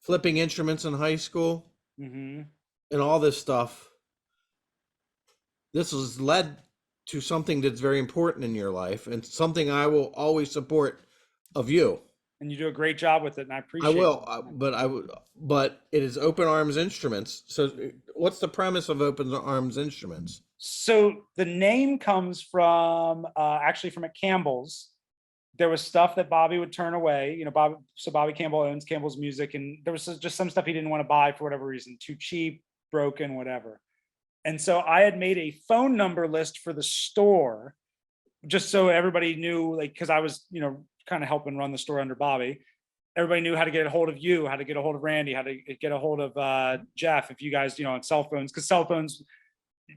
flipping instruments in high school, and all this stuff. This has led to something that's very important in your life and something I will always support of you. And you do a great job with it, and I appreciate it. I will, but it is Open Arms Instruments. So what's the premise of Open Arms Instruments? So the name comes from actually from at Campbell's. There was stuff that Bobby would turn away, Bobby Campbell owns Campbell's Music, and there was just some stuff he didn't want to buy for whatever reason, too cheap, broken, whatever. And so I had made a phone number list for the store, just so everybody knew, like, because I was, kind of helping run the store under Bobby. Everybody knew how to get a hold of you, how to get a hold of Randy, how to get a hold of Jeff, if you guys, on cell phones, because cell phones,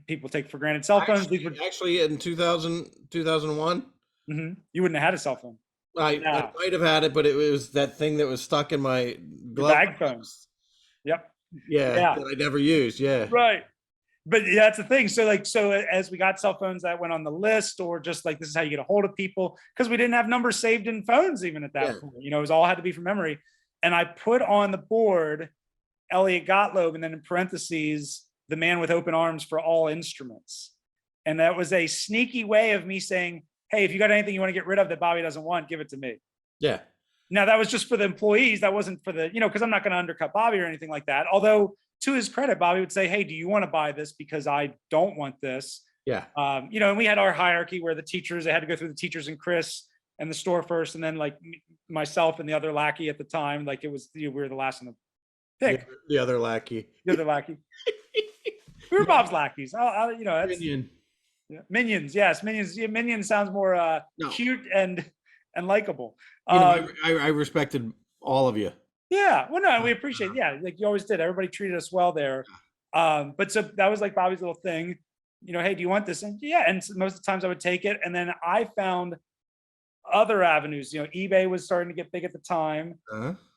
people take for granted. Cell phones. Actually in 2001. You wouldn't have had a cell phone. I might have had it, but it was that thing that was stuck in my glove. Bag phones. Yep. Yeah, that I never used. Yeah. Right. But that's the thing. So as we got cell phones that went on the list, or just like, this is how you get a hold of people, because we didn't have numbers saved in phones even at that point. It was all had to be from memory. And I put on the board Elliott Gottloeb, and then in parentheses, the man with open arms for all instruments. And that was a sneaky way of me saying, hey, if you got anything you want to get rid of that Bobby doesn't want, give it to me. Yeah. Now that was just for the employees. That wasn't for the, because I'm not going to undercut Bobby or anything like that. Although, to his credit, Bobby would say, hey, do you want to buy this because I don't want this? Yeah. And we had our hierarchy where the teachers, they had to go through the teachers and Chris and the store first, and then like myself and the other lackey at the time, like it was, we were the last one to pick. The other lackey. The other lackey. We were Bob's lackeys. Minion. Yeah. Minions. Yes. Minions. Yeah, Minion sounds more cute and likable. I respected all of you. Yeah, well, no, we appreciate it. Yeah, like you always did. Everybody treated us well there. But so that was like Bobby's little thing. Hey, do you want this? And yeah, and most of the times I would take it. And then I found other avenues. eBay was starting to get big at the time.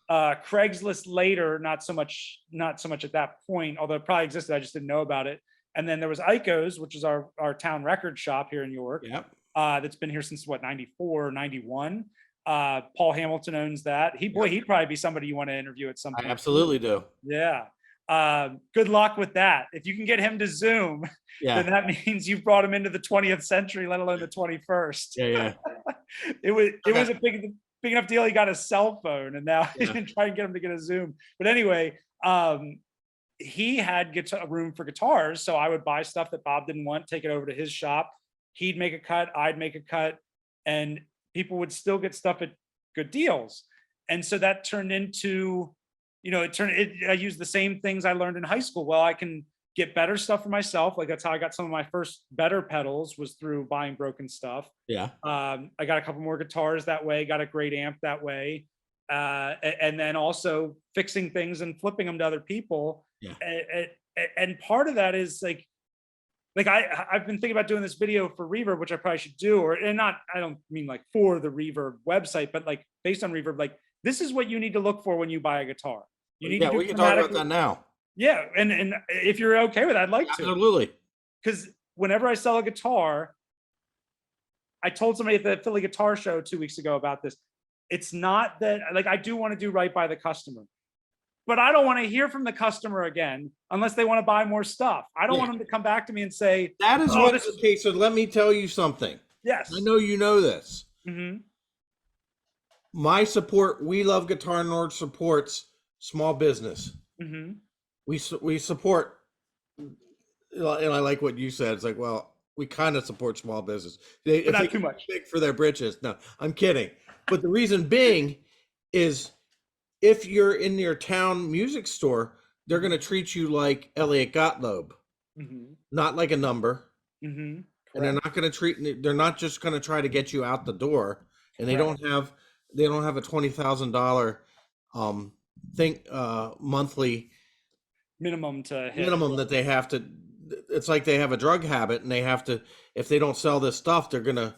Craigslist later, not so much at that point, although it probably existed. I just didn't know about it. And then there was Ico's, which is our town record shop here in York. Yep. That's been here since what, 94, 91. Paul Hamilton owns that. He'd probably be somebody you want to interview at some I point. absolutely do. Yeah. Good luck with that. If you can get him to Zoom, Yeah. then that means you've brought him into the 20th century, let alone the 21st. Yeah. It was a big enough deal. He got a cell phone, and now he's been trying to get him to get a Zoom. But anyway, he had room for guitars, so I would buy stuff that Bob didn't want, take it over to his shop. He'd make a cut, I'd make a cut, and people would still get stuff at good deals. And so that turned into, I used the same things I learned in high school. Well, I can get better stuff for myself. Like, that's how I got some of my first better pedals, was through buying broken stuff. Yeah. I got a couple more guitars that way, got a great amp that way. And then also fixing things and flipping them to other people. Yeah. And part of that is like I've been thinking about doing this video for Reverb, which I probably should do, I don't mean like for the Reverb website, but like based on Reverb, like this is what you need to look for when you buy a guitar. You need to do, we can talk about that now. Yeah, and if you're okay with that, I'd like to. Absolutely. Because whenever I sell a guitar, I told somebody at the Philly Guitar Show 2 weeks ago about this. It's not that, like, I do want to do right by the customer, but I don't want to hear from the customer again unless they want to buy more stuff. I don't want them to come back to me and say, that is what's the case. So let me tell you something. Yes. I know you know this. Mm-hmm. My support, We Love Guitar Nerd, supports small business. Mm-hmm. We support, and I like what you said. It's like, well, we kind of support small business. But not too much. Big for their britches. No, I'm kidding. But the reason being is, if you're in your town music store, they're going to treat you like Elliott Gottloeb, not like a number. Mm-hmm. And they're not going to they're not just going to try to get you out the door. And they don't have a $20,000 monthly minimum to hit. Minimum that they have to. It's like they have a drug habit, and they have to, if they don't sell this stuff, they're going to,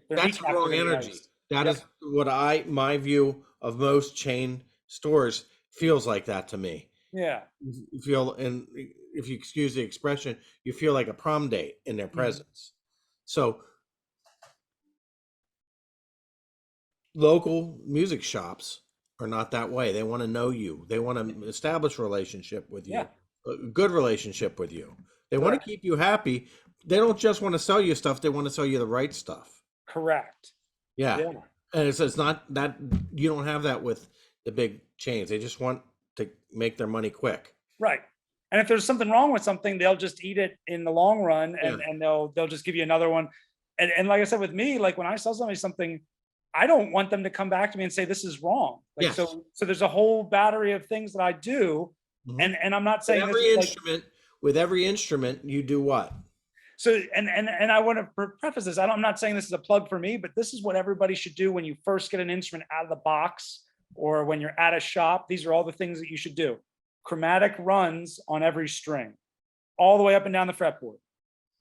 that's the wrong energy. That is what my view of most chain stores feels like that to me. Yeah. You feel, and if you excuse the expression, you feel like a prom date in their presence. So local music shops are not that way. They want to know you. They want to establish a relationship with you, a good relationship with you. They want to keep you happy. They don't just want to sell you stuff. They want to sell you the right stuff. Correct. Yeah. And it's not that, you don't have that with the big chains. They just want to make their money quick. Right. And if there's something wrong with something, they'll just eat it in the long run, and they'll just give you another one. And like I said, with me, like when I sell somebody something, I don't want them to come back to me and say this is wrong. Like, so there's a whole battery of things that I do. And I'm not saying with every instrument, you do what? So, and I want to preface this. I'm not saying this is a plug for me, but this is what everybody should do when you first get an instrument out of the box, or when you're at a shop. These are all the things that you should do. Chromatic runs on every string, all the way up and down the fretboard.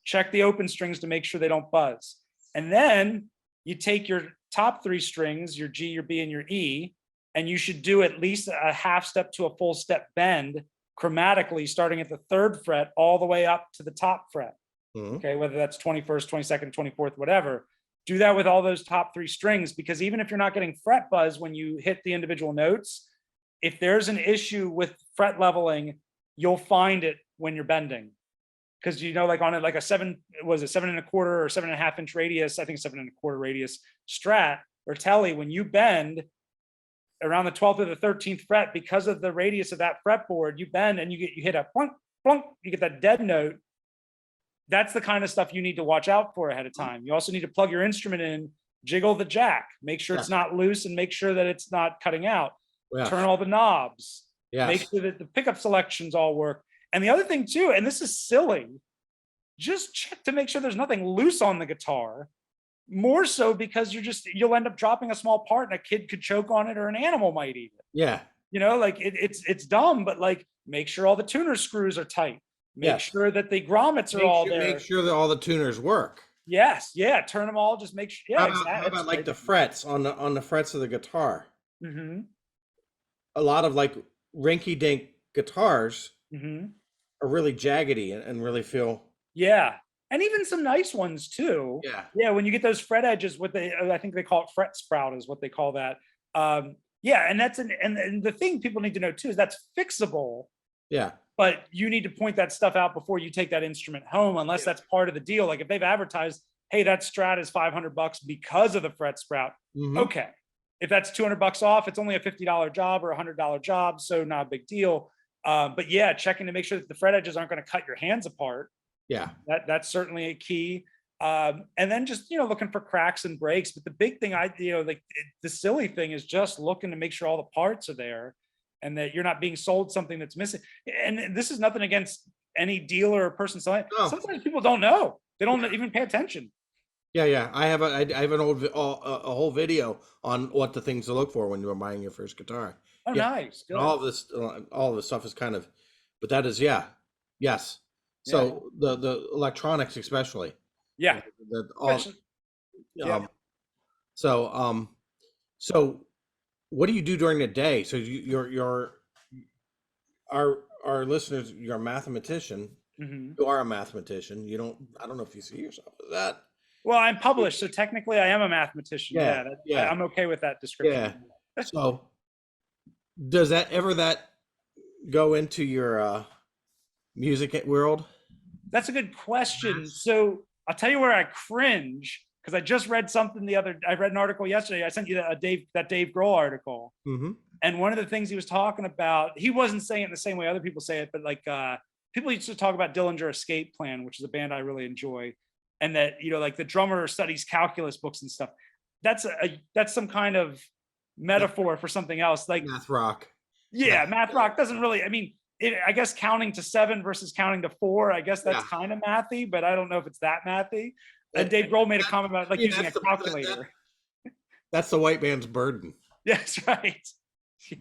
Check the open strings to make sure they don't buzz. And then you take your top three strings, your G, your B, and your E, and you should do at least a half step to a full step bend chromatically, starting at the 3rd fret all the way up to the top fret. Okay, whether that's 21st, 22nd, 24th, whatever. Do that with all those top 3 strings, because even if you're not getting fret buzz when you hit the individual notes, if there's an issue with fret leveling, you'll find it when you're bending. Because like on it, like a 7 1/4 or 7.5 inch radius, I think 7 1/4 radius Strat or Telly, when you bend around the 12th or the 13th fret, because of the radius of that fretboard, you bend and you hit a plunk, plunk, you get that dead note. That's the kind of stuff you need to watch out for ahead of time. You also need to plug your instrument in, jiggle the jack, make sure it's not loose, and make sure that it's not cutting out. Turn all the knobs, make sure that the pickup selections all work. And the other thing too, and this is silly, just check to make sure there's nothing loose on the guitar. More so because you'll end up dropping a small part and a kid could choke on it, or an animal might eat it. Yeah. Like it's dumb, but like make sure all the tuner screws are tight. Make sure that the grommets are all there. Make sure that all the tuners work. Yes, turn them all. Just make sure. How about like the frets on the frets of the guitar? A lot of like rinky-dink guitars are really jaggedy and really feel. Yeah. And even some nice ones too. Yeah. Yeah, when you get those fret edges, what they I think they call it fret sprout is what they call that. Yeah, and that's and the thing people need to know too is that's fixable, Yeah. but you need to point that stuff out before you take that instrument home, unless that's part of the deal. Like if they've advertised, hey, that Strat is $500 because of the fret sprout. Hmm. Okay. If that's $200 off, it's only a $50 job or a $100 job, so not a big deal. But yeah, checking to make sure that the fret edges aren't going to cut your hands apart. Yeah. That's certainly a key. And then just looking for cracks and breaks. But the big thing like the silly thing is just looking to make sure all the parts are there, and that you're not being sold something that's missing. And this is nothing against any dealer or person selling. No. Sometimes people don't know; they don't even pay attention. Yeah, yeah. I have an old a whole video on what the things to look for when you're buying your first guitar. Oh, Yeah, nice. Good. and all of this stuff is kind of, but that is yes. So the electronics especially. Yeah. The all Especially- yeah. So what do you do during the day? So you're our listeners. You're a mathematician. Mhm. You are a mathematician. I don't know if you see yourself as that. Well, I'm published, so technically I am a mathematician. Yeah, yeah. I'm okay with that description. Yeah. So does that go into your music world? That's a good question. So I'll tell you where I cringe, because I just read something I read an article yesterday. I sent you that Dave Grohl article. Mm-hmm. And one of the things he was talking about, he wasn't saying it in the same way other people say it, but like people used to talk about Dillinger Escape Plan, which is a band I really enjoy. And that, like the drummer studies calculus books and stuff. That's some kind of metaphor for something else. Like Math rock. yeah, math rock doesn't really, I guess counting to 7 versus counting to 4, I guess that's kind of mathy, but I don't know if it's that mathy. And Dave Grohl made a comment about like using a calculator. That's the white man's burden. Yes, right.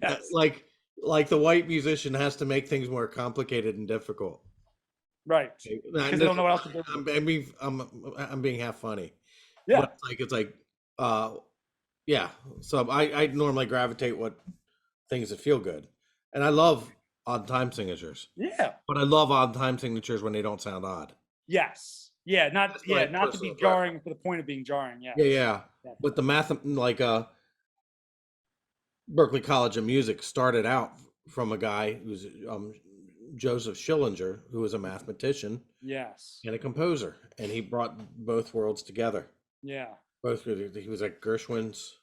Yes. Like the white musician has to make things more complicated and difficult. Right. Because they don't know what else to do. I'm being half funny. Yeah. But it's like yeah. So I normally gravitate what things that feel good. And I love odd time signatures. Yeah. But I love odd time signatures when they don't sound odd. Yes. Yeah. Not to be jarring for the point of being jarring. Yeah. Yeah. But the math, like Berklee College of Music started out from a guy who's Joseph Schillinger, who was a mathematician, yes, and a composer, and he brought both worlds together. Yeah. He was at Gershwin's.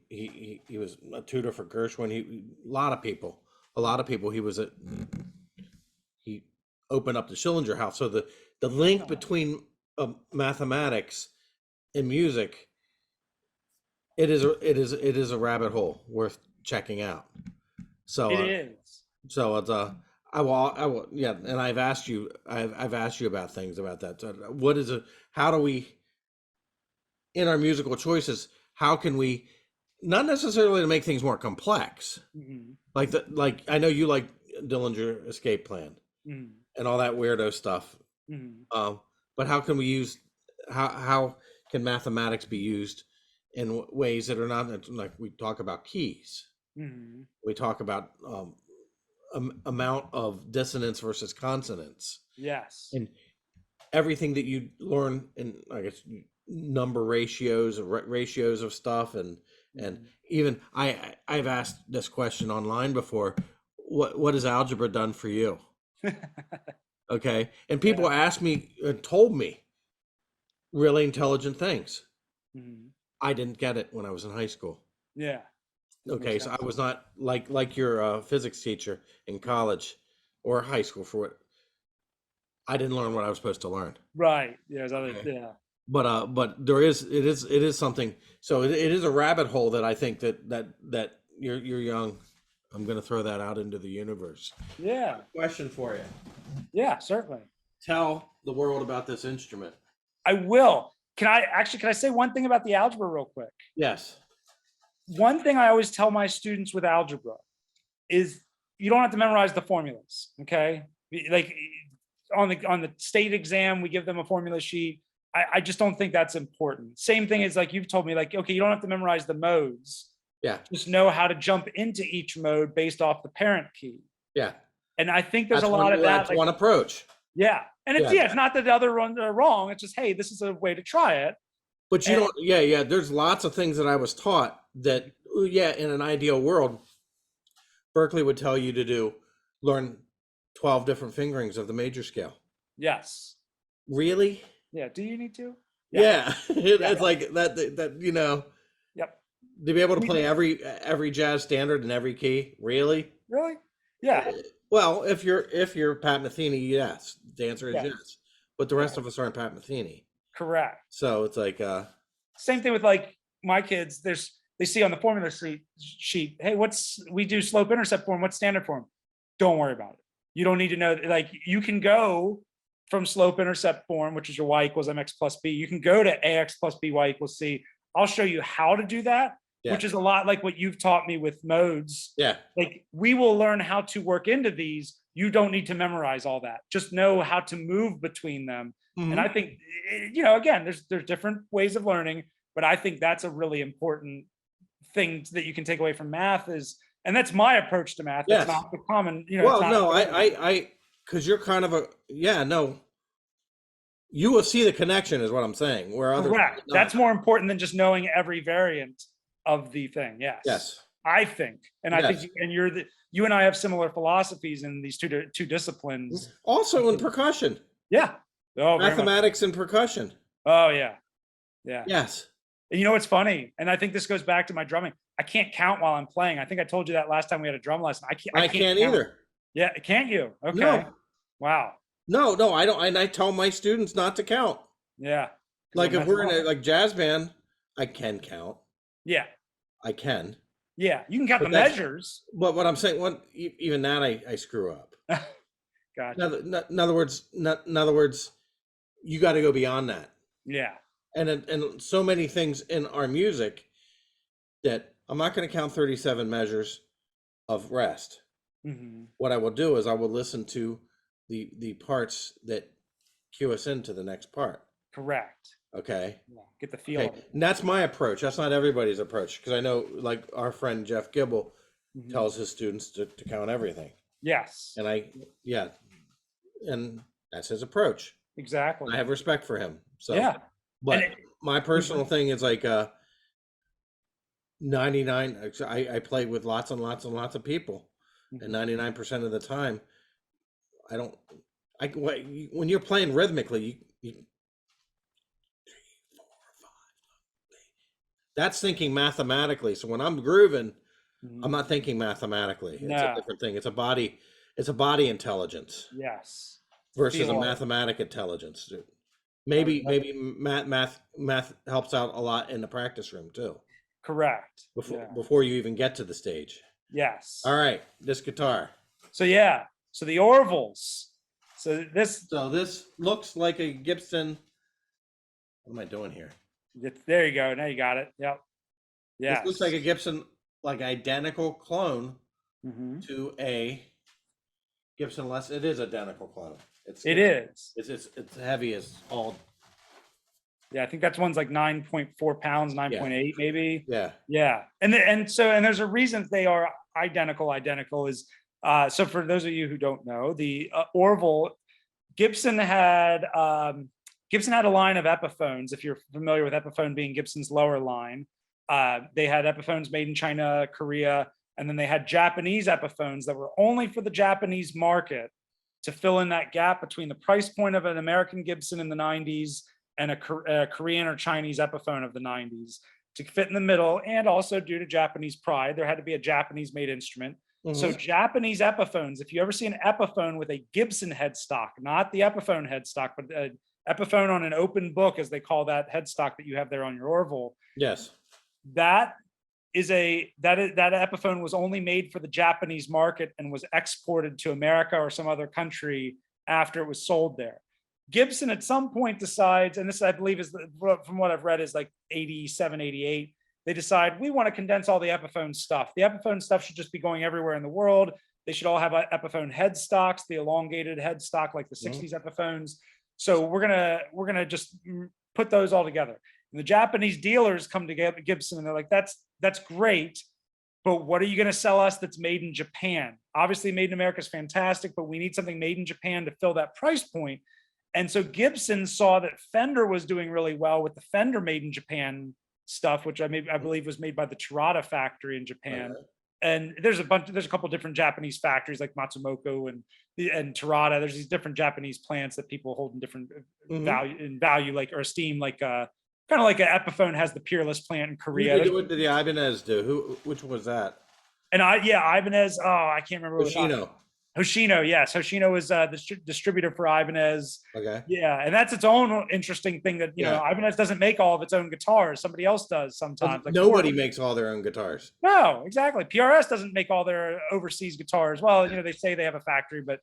He was a tutor for Gershwin. A lot of people. He opened up the Schillinger House. So the link between mathematics and music, it is a rabbit hole worth checking out. So it is. So it's I will yeah, and I've asked you about things about that. So what is it? How do we, in our musical choices, how can we, not necessarily to make things more complex, like I know you like Dillinger Escape Plan and all that weirdo stuff, but how can we use how can mathematics be used in ways that are not, like we talk about keys, we talk about amount of dissonance versus consonance. Yes. And everything that you learn in, I guess, number ratios of stuff, and even I've asked this question online before. What has algebra done for you? Okay, and people asked me and told me really intelligent things. I didn't get it when I was in high school. Yeah. Okay, so I was not like your physics teacher in college or high school for what I didn't learn what I was supposed to learn. Right. Yeah. Yeah. But it is something. So it is a rabbit hole that I think that you're young. I'm going to throw that out into the universe. Yeah. Question for you. Yeah, certainly. Tell the world about this instrument. I will. Can I say one thing about the algebra real quick? Yes. One thing I always tell my students with algebra is you don't have to memorize the formulas. Okay. Like on the state exam, we give them a formula sheet. I just don't think that's important. Same thing as like you've told me, like, okay, you don't have to memorize the modes. Yeah. Just know how to jump into each mode based off the parent key. Yeah. And I think there's That's a lot of that. that's one approach. Yeah. And it's, Yeah. it's not that the other ones are wrong. It's just, hey, this is a way to try it. But you And- don't, yeah. There's lots of things that I was taught that, yeah, in an ideal world, Berkeley would tell you to learn 12 different fingerings of the major scale. Yes. Really? Yeah. Do you need to? Yeah. It's like that, Yep. to be able to play every jazz standard in every key. Really? Really? Yeah. Well, if you're Pat Metheny, yes. The answer is Yes. yes. But the rest of us aren't Pat Metheny. Correct. So it's like, Same thing with like my kids. They see on the formula sheet, hey, we do slope intercept form, what's standard form? Don't worry about it. You don't need to know, like you can go from slope intercept form, which is your y equals mx plus b. You can go to ax plus by equals c. I'll show you how to do that, which is a lot like what you've taught me with modes. yeah. Like we will learn how to work into these. You don't need to memorize all that. Just know how to move between them. And I think, again, there's different ways of learning, but I think that's a really important thing that you can take away from math and that's my approach to math. Yes. That's not the common, Well, no, I because you're kind of you will see the connection is what I'm saying. Where others, correct. That's more important than just knowing every variant of the thing. Yes. Yes. I think, and I think, and you and I have similar philosophies in these two disciplines. Also in percussion. Yeah. Oh, mathematics and percussion. Oh yeah. Yeah. Yes. And you know what's funny? And I think this goes back to my drumming. I can't count while I'm playing. I think I told you that last time we had a drum lesson. I can't either. Yeah, can't you? Okay. No. Wow. No, I don't. And I tell my students not to count. Yeah. Like if we're in a jazz band, I can count. Yeah. I can. Yeah, you can count the measures. But what I'm saying, even that I screw up. Gotcha. In other words, you got to go beyond that. Yeah. And so many things in our music that I'm not going to count 37 measures of rest. What I will do is I will listen to the parts that cue us into the next part. Correct. Okay. Yeah, get the feel. Okay. And that's my approach. That's not everybody's approach, because I know, like our friend Jeff Gibble tells his students to count everything. Yes. And and that's his approach. Exactly. I have respect for him. So yeah. But my personal thing is like 99. I play with lots and lots and lots of people, and 99% of the time, when you're playing rhythmically, you 3, 4, 5. That's thinking mathematically. So when I'm grooving, I'm not thinking mathematically. It's a different thing. It's a body intelligence. Yes. Versus a mathematic intelligence. Maybe math helps out a lot in the practice room too. Correct. Before you even get to the stage. Yes. All right, this guitar. So the Orvals. So this looks like a Gibson. What am I doing here? There you go. Now you got it. Yep. Yeah. This looks like a Gibson, like identical clone to a Gibson less. It is identical clone. It's heavy as all. Yeah, I think that's one's like 9.4 pounds, 9.8 maybe. Yeah. Yeah. And there's a reason they are identical is so for those of you who don't know, the Orville, Gibson had a line of Epiphones. If you're familiar with Epiphone being Gibson's lower line, they had Epiphones made in China, Korea, and then they had Japanese Epiphones that were only for the Japanese market to fill in that gap between the price point of an American Gibson in the 90s and a Korean or Chinese Epiphone of the 90s to fit in the middle. And also due to Japanese pride, there had to be a Japanese made instrument. So Japanese Epiphones, if you ever see an Epiphone with a Gibson headstock, not the Epiphone headstock, but an Epiphone on an open book, as they call that headstock that you have there on your Orville. Yes. That Epiphone was only made for the Japanese market and was exported to America or some other country after it was sold there. Gibson at some point decides, and this I believe is from what I've read is like 87, 88, they decide we want to condense all the Epiphone stuff. The Epiphone stuff should just be going everywhere in the world. They should all have Epiphone headstocks, the elongated headstock like the 60s Epiphones. So we're gonna just put those all together. And the Japanese dealers come to Gibson and they're like, that's great, but what are you going to sell us that's made in Japan? Obviously, made in America is fantastic, but we need something made in Japan to fill that price point. And so Gibson saw that Fender was doing really well with the Fender made in Japan stuff, which I believe was made by the Terada factory in Japan. Okay. And there's a couple different Japanese factories like Matsumoto and Terada. There's these different Japanese plants that people hold in different value, like, or esteem, like kind of like an Epiphone has the Peerless plant in Korea. What did the Ibanez do? Which was that? And Ibanez. Oh, I can't remember. Hoshino, yes. Hoshino is the distributor for Ibanez. Okay. Yeah, and that's its own interesting thing that, you know, Ibanez doesn't make all of its own guitars. Somebody else does sometimes. Like nobody makes all their own guitars. No, exactly. PRS doesn't make all their overseas guitars. Well, you know, they say they have a factory, but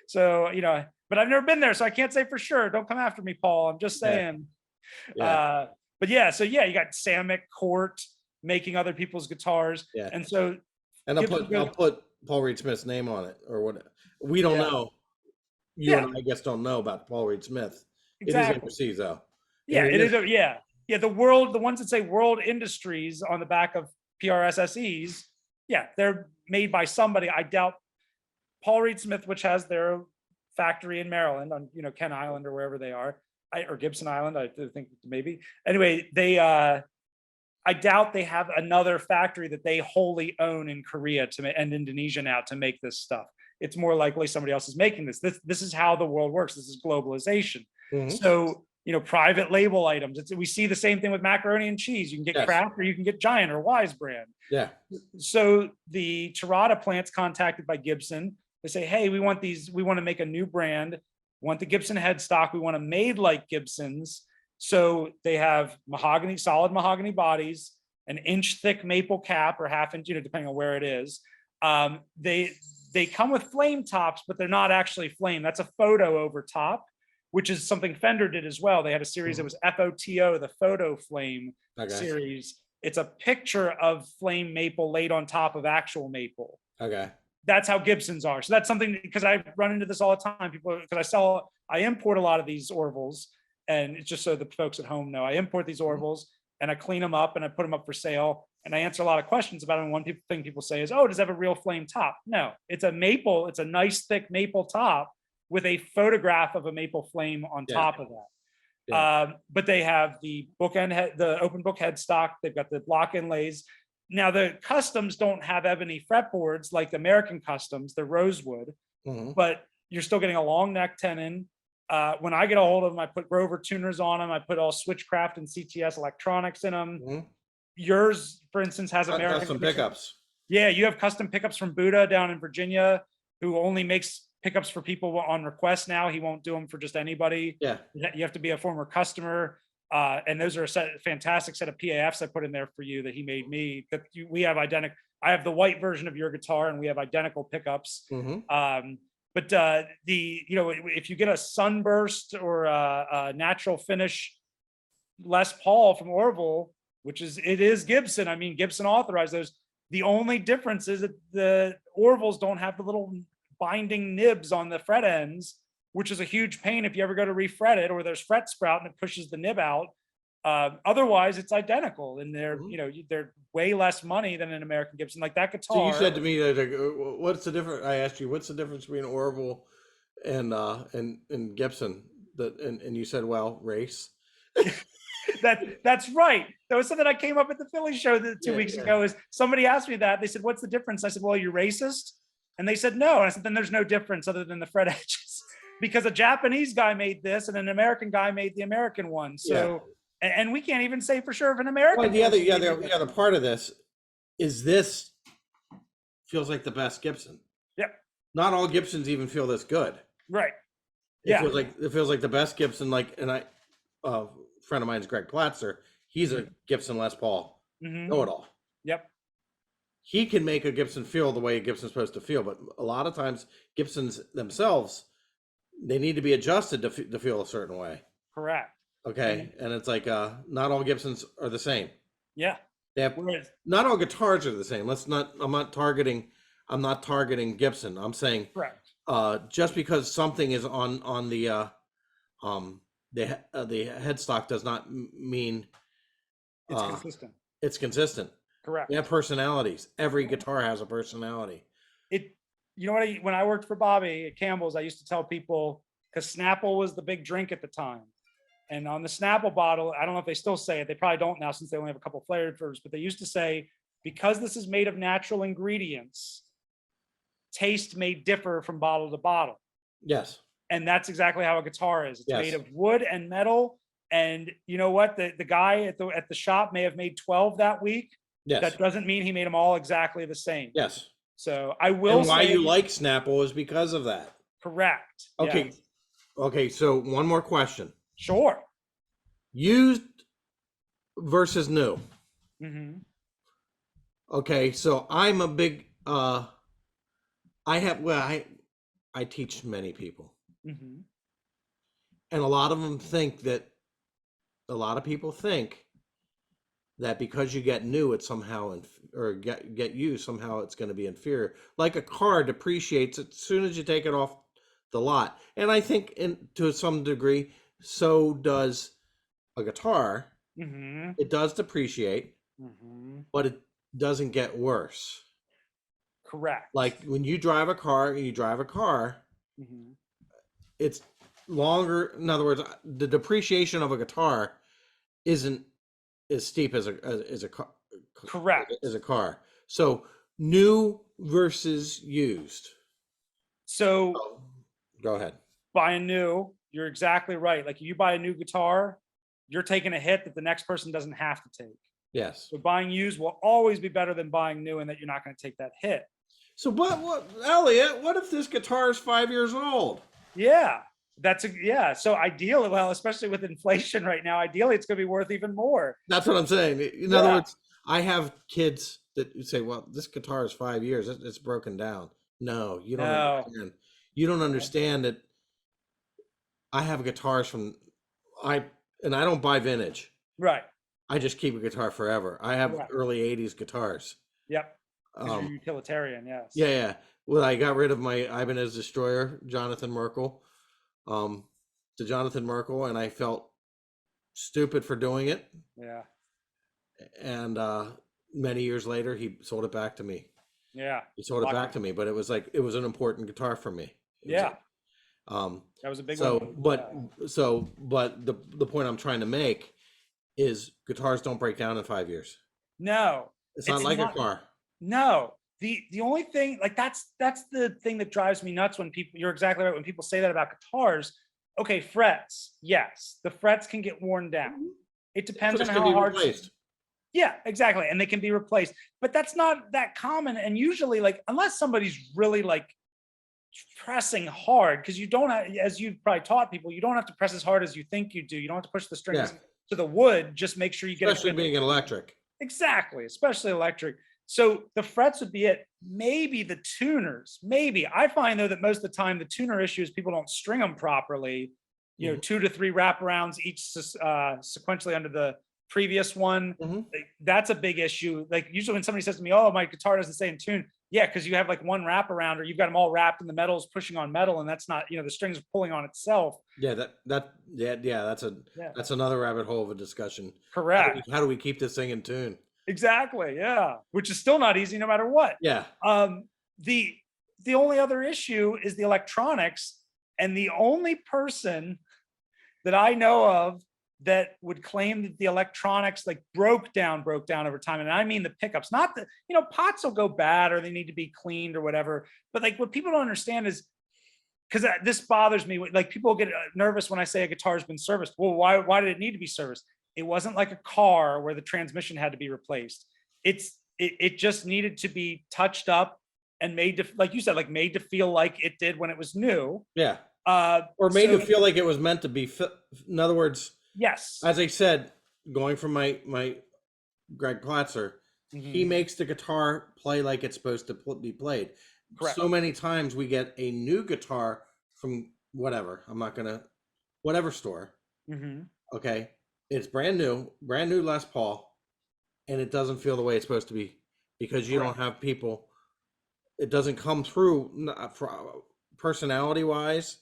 so, you know, but I've never been there, so I can't say for sure. Don't come after me, Paul. I'm just saying. Yeah. But yeah, so yeah, you got Samick, Court making other people's guitars. Yeah. And so and I'll put Paul Reed Smith's name on it, or what? We don't know. You and I guess don't know about Paul Reed Smith. Exactly. It is overseas though. Yeah, it is. Yeah. The ones that say World Industries on the back of PRSSEs, yeah, they're made by somebody. I doubt Paul Reed Smith, which has their factory in Maryland on, you know, Kent Island or wherever they are, or Gibson Island, I think maybe. Anyway, they I doubt they have another factory that they wholly own in Korea and Indonesia now to make this stuff. It's more likely somebody else is making this. This is how the world works. This is globalization. So, you know, private label items. We see the same thing with macaroni and cheese. You can get Kraft or you can get Giant or Wise brand. Yeah. So the Terada plant's contacted by Gibson. They say, hey, we want these. We want to make a new brand. We want the Gibson headstock. We want them made like Gibson's. So they have solid mahogany bodies, an inch thick maple cap or half inch, you know, depending on where it is. They come with flame tops, but they're not actually flame. That's a photo over top, which is something Fender did as well. They had a series that was FOTO, the photo flame series. It's a picture of flame maple laid on top of actual maple. Okay. That's how Gibsons are. So that's something, because I run into this all the time. People, because I import a lot of these Orvals. And it's just so the folks at home know, I import these Orvals and I clean them up and I put them up for sale. And I answer a lot of questions about them. One thing people say is, oh, does it have a real flame top? No, it's a maple. It's a nice thick maple top with a photograph of a maple flame on top of that. But they have the the open book headstock. They've got the block inlays. Now the customs don't have ebony fretboards like the American customs. They're rosewood, but you're still getting a long neck tenon. When I get a hold of them, I put Grover tuners on them. I put all Switchcraft and CTS electronics in them. Yours, for instance, has American custom pickups. Yeah, you have custom pickups from Buddha down in Virginia, who only makes pickups for people on request now. He won't do them for just anybody. Yeah, you have to be a former customer. And those are a fantastic set of PAFs I put in there for you that he made me. That we have identical. I have the white version of your guitar, and we have identical pickups. But if you get a sunburst or a natural finish Les Paul from Orville, which is Gibson. I mean, Gibson authorized those. The only difference is that the Orvilles don't have the little binding nibs on the fret ends, which is a huge pain if you ever go to refret it, or there's fret sprout and it pushes the nib out. Otherwise, it's identical, and they're they're way less money than an American Gibson. Like that guitar. So you said to me that what's the difference? I asked you what's the difference between Orville and Gibson. And you said, well, race. That's right. That was something I came up at the Philly show 2 weeks ago. Is somebody asked me that. They said, "What's the difference?" I said, "Well, you're racist," and they said, "No." And I said, "Then there's no difference other than the fret edges, because a Japanese guy made this and an American guy made the American one." So. And we can't even say for sure if an American. Well, the other part of this is this feels like the best Gibson. Yeah. Not all Gibsons even feel this good. Right. It feels like the best Gibson. Like, and a friend of mine is Greg Platzer. He's a Gibson Les Paul know-it-all. Yep. He can make a Gibson feel the way a Gibson's supposed to feel, but a lot of times Gibsons themselves, they need to be adjusted to feel a certain way. Correct. Okay, and it's like not all Gibsons are the same. Yeah, not all guitars are the same. I'm not targeting Gibson. I'm saying correct. Just because something is on the headstock does not mean it's consistent. It's consistent. Correct. They have personalities. Every guitar has a personality. It, you know what, when I worked for Bobby at Campbell's, I used to tell people, because Snapple was the big drink at the time. And on the Snapple bottle, I don't know if they still say it. They probably don't now since they only have a couple flavors, but they used to say, because this is made of natural ingredients, taste may differ from bottle to bottle. Yes. And that's exactly how a guitar is. It's Yes. made of wood and metal. And you know what? The guy at the shop may have made 12 that week. Yes. That doesn't mean he made them all exactly the same. Yes. So I will And why say, you like Snapple is because of that. correct. Okay. Yes. Okay. So one more question. Sure. Used versus new. Mm-hmm. Okay. So I'm a big, I teach many people. Mm-hmm. And a lot of them think that, a lot of people think that because you get new, it's somehow, or get used, somehow it's going to be inferior. Like a car depreciates as soon as you take it off the lot. And I think to some degree, so does a guitar. Mm-hmm. It does depreciate, Mm-hmm. but it doesn't get worse. Correct. Like when you drive a car, Mm-hmm. it's longer. In other words, the depreciation of a guitar isn't as steep as a car. Correct. As a car. So new versus used. So Go ahead. buying new, you're exactly right. Like you buy a new guitar, you're taking a hit that the next person doesn't have to take. Yes. So buying used will always be better than buying new, and that you're not going to take that hit. So what, Elliot? What if this guitar is 5 years old? Yeah, yeah. So ideally, well, especially with inflation right now, ideally it's going to be worth even more. That's what I'm saying. In other words, I have kids that say, "Well, this guitar is 5 years. It's broken down." No, you don't understand. You don't understand that. I have guitars from I don't buy vintage. Right. I just keep a guitar forever. I have early 80s guitars. Yep. Because you're utilitarian, yes. Yeah, yeah. Well, I got rid of my Ibanez Destroyer, Jonathan Merkel, to Jonathan Merkel, and I felt stupid for doing it. Yeah. And many years later, he sold it back to me. Yeah. He sold it back to me, but it was like, it was an important guitar for me. Yeah. Like, that was a big one. But the point I'm trying to make is guitars don't break down in 5 years. No. It's not like a car. No. The only thing, like that's the thing that drives me nuts when people, you're exactly right, when people say that about guitars. Okay, frets. Yes, the frets can get worn down. It depends on how hard. Yeah, exactly. And they can be replaced. But that's not that common. And usually, like, unless somebody's really like pressing hard, because you don't have, as you've probably taught people, you don't have to press as hard as you think you do. You don't have to push the strings to the wood. Just make sure you get especially being an electric. Exactly, especially electric. So the frets would be it. Maybe the tuners, maybe. I find though that most of the time the tuner issue is people don't string them properly. You know, 2 to 3 wraparounds each sequentially under the previous one. That's a big issue. Like usually when somebody says to me, "Oh, my guitar doesn't stay in tune," yeah, because you have like one wraparound, or you've got them all wrapped and the metal's pushing on metal, and that's not, you know, the strings are pulling on itself. Yeah, that's another rabbit hole of a discussion. Correct. How do we keep this thing in tune? Exactly. Yeah, which is still not easy no matter what. Yeah. The only other issue is the electronics, and the only person that I know of that would claim that the electronics like broke down over time, and I mean the pickups, not the, you know, pots will go bad or they need to be cleaned or whatever, but like what people don't understand is, because this bothers me, like people get nervous when I say a guitar has been serviced. Well, why did it need to be serviced? It wasn't like a car where the transmission had to be replaced. It just needed to be touched up and made to, like you said, like made to feel like it did when it was new. Yeah. Or made to feel like it was meant to be. In other words, yes. As I said, going from my Greg Platzer, he makes the guitar play like it's supposed to be played. Correct. So many times we get a new guitar from whatever, whatever store. Okay. It's brand new Les Paul, and it doesn't feel the way it's supposed to be because you don't have people. It doesn't come through personality wise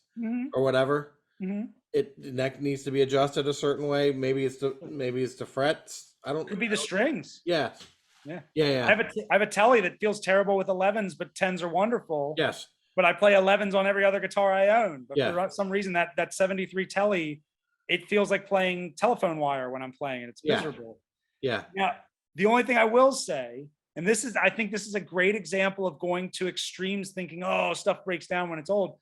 or whatever. The neck needs to be adjusted a certain way. Maybe it's the frets. I don't. Could be the strings. Yeah. Yeah. Yeah, I yeah. have a telly that feels terrible with 11s, but 10s are wonderful. Yes. But I play 11s on every other guitar I own. But Yeah. for some reason, that 73 telly, it feels like playing telephone wire when I'm playing it. It's Yeah. miserable. Yeah. Now, the only thing I will say, and I think this is a great example of going to extremes, thinking, oh, stuff breaks down when it's old.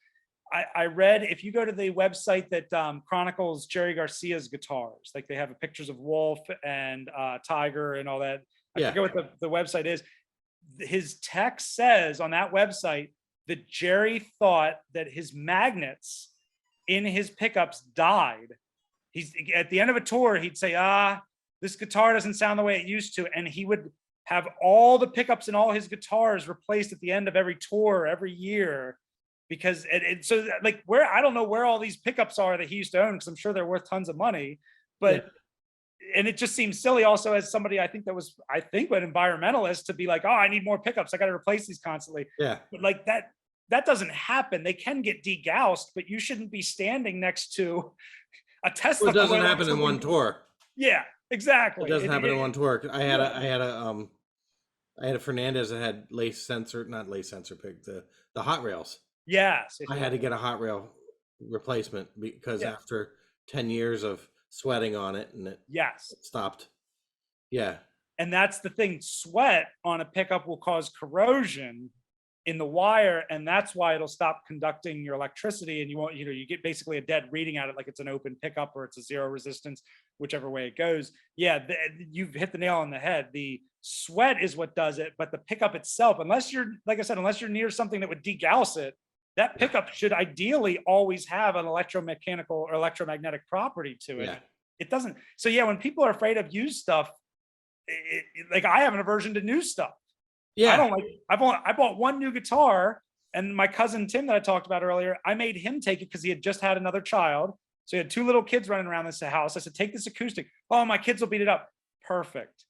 I read, if you go to the website that chronicles Jerry Garcia's guitars, like they have pictures of Wolf and Tiger and all that. I Yeah. forget what the website is. His text says on that website that Jerry thought that his magnets in his pickups died. He's at the end of a tour, he'd say, this guitar doesn't sound the way it used to. And he would have all the pickups in all his guitars replaced at the end of every tour, every year. Because so like I don't know where all these pickups are that he used to own, because I'm sure they're worth tons of money. But and it just seems silly also as somebody I think an environmentalist to be like, oh, I need more pickups. I got to replace these constantly. Yeah. But like that doesn't happen. They can get degaussed, but you shouldn't be standing next to a Tesla. Well, it doesn't happen in one tour. Yeah, exactly. It doesn't happen in one tour. I had a Fernandez that had not lace sensor pick, the hot rails. Yes. I had to get a hot rail replacement because after 10 years of sweating on it, and it stopped. Yeah. And that's the thing. Sweat on a pickup will cause corrosion in the wire, and that's why it'll stop conducting your electricity, and you get basically a dead reading at it, like it's an open pickup or it's a zero resistance, whichever way it goes. Yeah, you've hit the nail on the head. The sweat is what does it, but the pickup itself, unless you're, like I said, unless you're near something that would degauss it, that pickup should ideally always have an electromechanical or electromagnetic property to it. It doesn't. So yeah, when people are afraid of used stuff, like I have an aversion to new stuff. Yeah. I don't like. I bought one new guitar, and my cousin Tim that I talked about earlier, I made him take it because he had just had another child. So he had 2 little kids running around this house. I said, take this acoustic. Oh, my kids will beat it up. Perfect.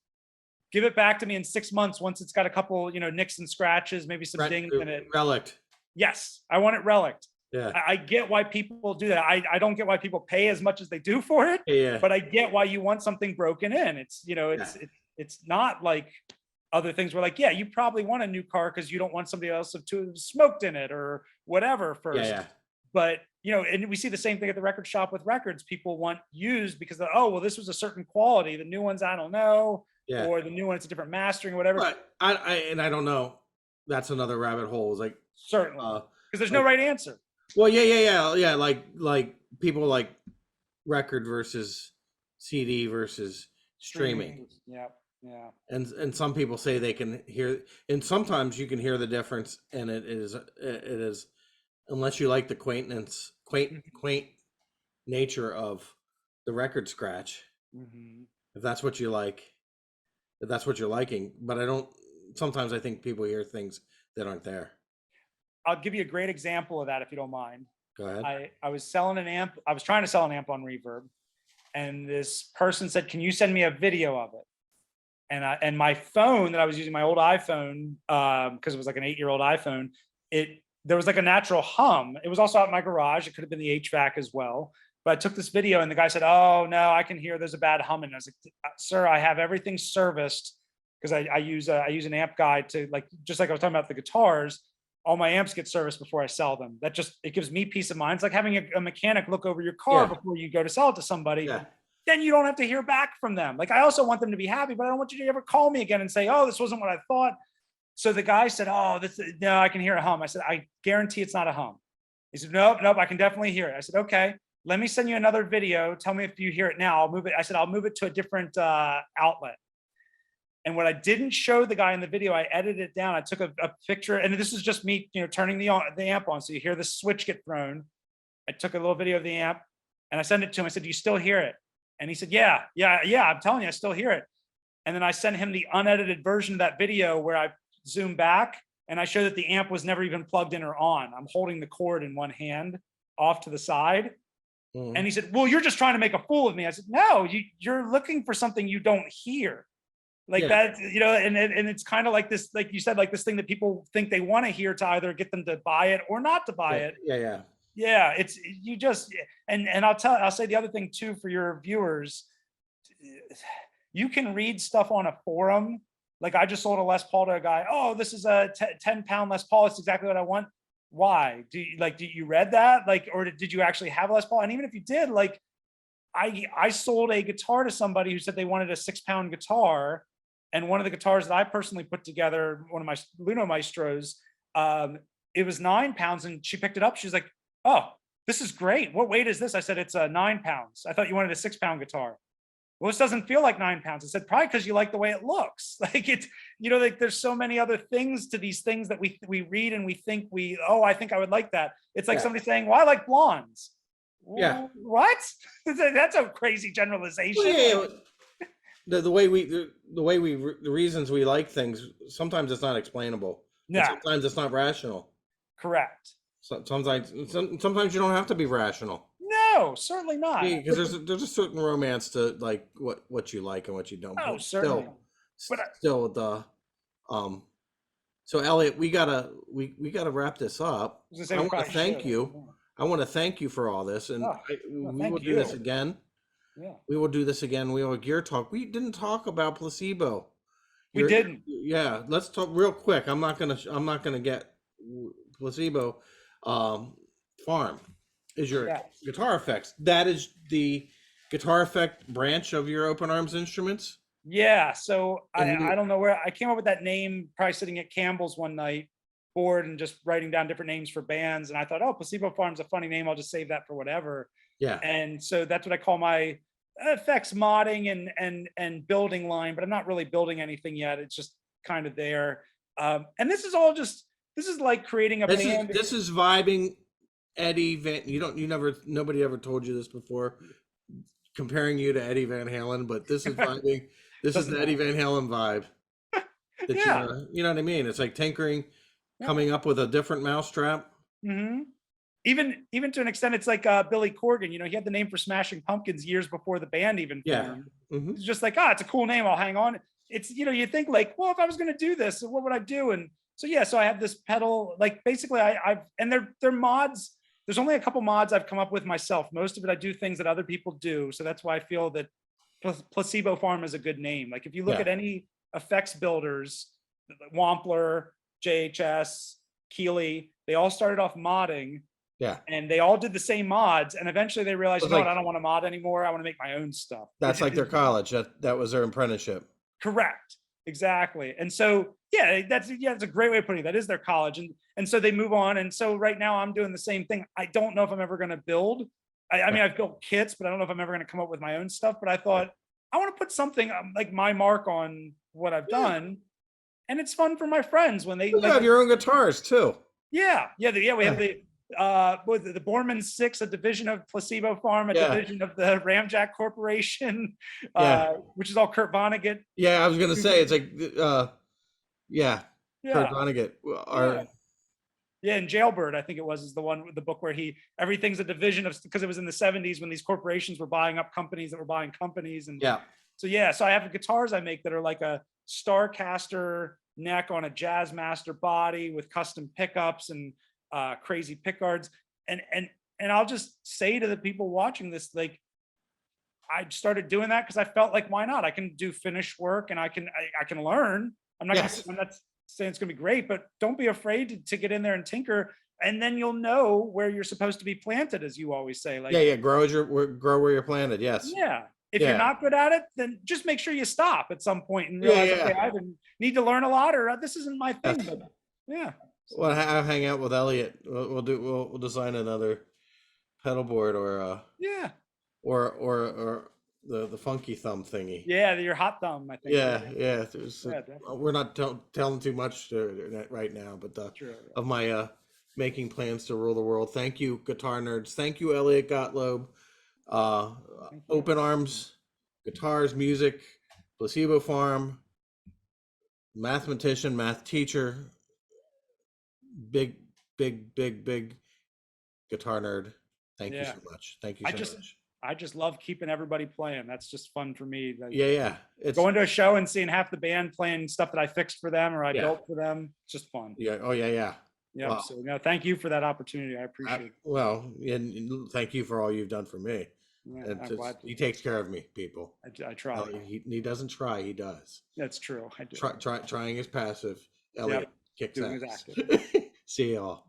Give it back to me in 6 months once it's got a couple, nicks and scratches, maybe some dings in it. Relic. Yes, I want it relicked. Yeah. I get why people do that. I don't get why people pay as much as they do for it. Yeah. But I get why you want something broken in. It's it's not like other things where like, yeah, you probably want a new car because you don't want somebody else to have smoked in it or whatever first. Yeah. But and we see the same thing at the record shop with records. People want used because this was a certain quality. The new ones, I don't know. Yeah. Or the new one, it's a different mastering or whatever. But I don't know. That's another rabbit hole. It's like certainly because there's no right answer. Well, yeah. Like people like record versus CD versus streaming. Yeah. And some people say they can hear, and sometimes you can hear the difference, and it is unless you like the quaint nature of the record scratch. Mm-hmm. If that's what you like, if that's what you're liking. But sometimes I think people hear things that aren't there. I'll give you a great example of that if you don't mind. Go ahead. I was selling an amp. I was trying to sell an amp on Reverb, and this person said, "Can you send me a video of it?" And my phone that I was using, my old iPhone, because it was like an 8-year-old iPhone, there was like a natural hum. It was also out in my garage. It could have been the HVAC as well. But I took this video, and the guy said, "Oh no, I can hear there's a bad hum." And I was like, "Sir, I have everything serviced because I use an amp guide to just like I was talking about the guitars. All my amps get serviced before I sell them. It gives me peace of mind. It's like having a mechanic look over your car before you go to sell it to somebody. Yeah. Then you don't have to hear back from them. Like I also want them to be happy, but I don't want you to ever call me again and say, "Oh, this wasn't what I thought." So the guy said, "Oh, no, I can hear a hum." I said, "I guarantee it's not a hum." He said, "Nope, I can definitely hear it." I said, "Okay, let me send you another video. Tell me if you hear it now. I'll move it." I said, "I'll move it to a different outlet." And what I didn't show the guy in the video, I edited it down. I took a picture, and this is just me, turning the amp on. So you hear the switch get thrown. I took a little video of the amp, and I sent it to him. I said, "Do you still hear it?" And he said, yeah. I'm telling you, I still hear it. And then I sent him the unedited version of that video where I zoom back and I show that the amp was never even plugged in or on. I'm holding the cord in one hand off to the side. Mm-hmm. And he said, "Well, you're just trying to make a fool of me." I said, "No, you're looking for something you don't hear." Like that, and it's kind of like this, like you said, like this thing that people think they want to hear to either get them to buy it or not to buy it. Yeah, it's you just and I'll say the other thing too for your viewers. You can read stuff on a forum Like I just sold a Les Paul to a guy. Oh, this is a 10-pound Les Paul. It's exactly what I want. Why? Do you read that? Like, or did you actually have a Les Paul? And even if you did, like, I sold a guitar to somebody who said they wanted a 6-pound guitar. And one of the guitars that I personally put together, one of my Luno Maestros, it was 9 pounds, and she picked it up. She's like, "Oh, this is great. What weight is this?" I said, "It's 9 pounds. I thought you wanted a 6-pound guitar." Well, this doesn't feel like 9 pounds. I said, "Probably because you like the way it looks." Like it's, like there's so many other things to these things that we read and we think I think I would like that. It's like somebody saying, "Well, I like blondes." Yeah. What? That's a crazy generalization. Well, the reasons we like things, sometimes it's not explainable. No. And sometimes it's not rational. Correct. Sometimes you don't have to be rational. No, certainly not. Because there's a certain romance to like what you like and what you don't. Oh, But certainly. Still the So Elliott, we gotta wrap this up. I want to thank you. I want to thank you for all this, and we will do this again. Yeah, we will do this again. We will gear talk. We didn't talk about Placebo. we didn't. Yeah, let's talk real quick. I'm not gonna get Placebo. Farm is your guitar effects. That is the guitar effect branch of your open arms instruments. Yeah, so I don't know where I came up with that name, probably sitting at Campbell's one night, bored and just writing down different names for bands. And I thought, oh, Placebo Farm's a funny name. I'll just save that for whatever. Yeah. And so that's what I call my effects modding and building line, but I'm not really building anything yet. It's just kind of there. And this is like creating a band. This is vibing Eddie Van. Nobody ever told you this before, comparing you to Eddie Van Halen, but this is vibing. This is the Eddie Van Halen vibe. You know what I mean? It's like tinkering, coming up with a different mousetrap. Mm-hmm. Even to an extent, it's like Billy Corgan. He had the name for Smashing Pumpkins years before the band even formed. Mm-hmm. It's just like, it's a cool name. I'll hang on. It's you think like, well, if I was going to do this, what would I do? And so so I have this pedal. Like basically, I've and they're mods. There's only a couple mods I've come up with myself. Most of it I do things that other people do. So that's why I feel that Placebo Farm is a good name. Like if you look at any effects builders, Wampler, JHS, Keeley, they all started off modding. Yeah. And they all did the same mods. And eventually they realized, I don't want to mod anymore. I want to make my own stuff. That's like their college. That was their apprenticeship. Correct. Exactly. And so, that's a great way of putting it. That is their college. And so they move on. And so right now I'm doing the same thing. I don't know if I'm ever going to build. I mean, I've built kits, but I don't know if I'm ever going to come up with my own stuff. But I thought I want to put something like my mark on what I've done. And it's fun for my friends when they have your own guitars too. Yeah. We have the Borman 6, a division of Placebo Farm, a division of the Ramjack Corporation, which is all Kurt Vonnegut. Yeah, I was gonna say it's like Kurt Vonnegut. And Jailbird, I think it is the one with the book where everything's a division of, because it was in the 70s when these corporations were buying up companies that were buying companies. And so I have the guitars I make that are like a Starcaster neck on a Jazzmaster body with custom pickups and crazy pickguards. And I'll just say to the people watching this, like, I started doing that because I felt like, why not? I can do finished work and I can learn. I'm not saying it's gonna be great, but don't be afraid to get in there and tinker, and then you'll know where you're supposed to be planted, as you always say. Like grow where you're planted. Yes. Yeah. If you're not good at it, then just make sure you stop at some point and realize, okay, I need to learn a lot, or this isn't my thing. But well, I'll hang out with Elliott. We'll design another pedal board or the funky thumb thingy. Yeah, your hot thumb, I think. We're not telling too much right now, but of my making plans to rule the world. Thank you, guitar nerds. Thank you, Elliott Gottloeb. Open Arms, guitars, music, Placebo Farm, mathematician, math teacher, big guitar nerd. Thank you so much. Thank you so much. I just love keeping everybody playing. That's just fun for me. It's going to a show and seeing half the band playing stuff that I fixed for them or I built for them. It's just fun. Yeah. Wow. So thank you for that opportunity. I appreciate it. Well, and thank you for all you've done for me. Yeah, And I'm glad he takes care of me, people. I try. He doesn't try, he does. That's true. I do. Trying is passive. Elliott kicks doing is ass. active. See y'all.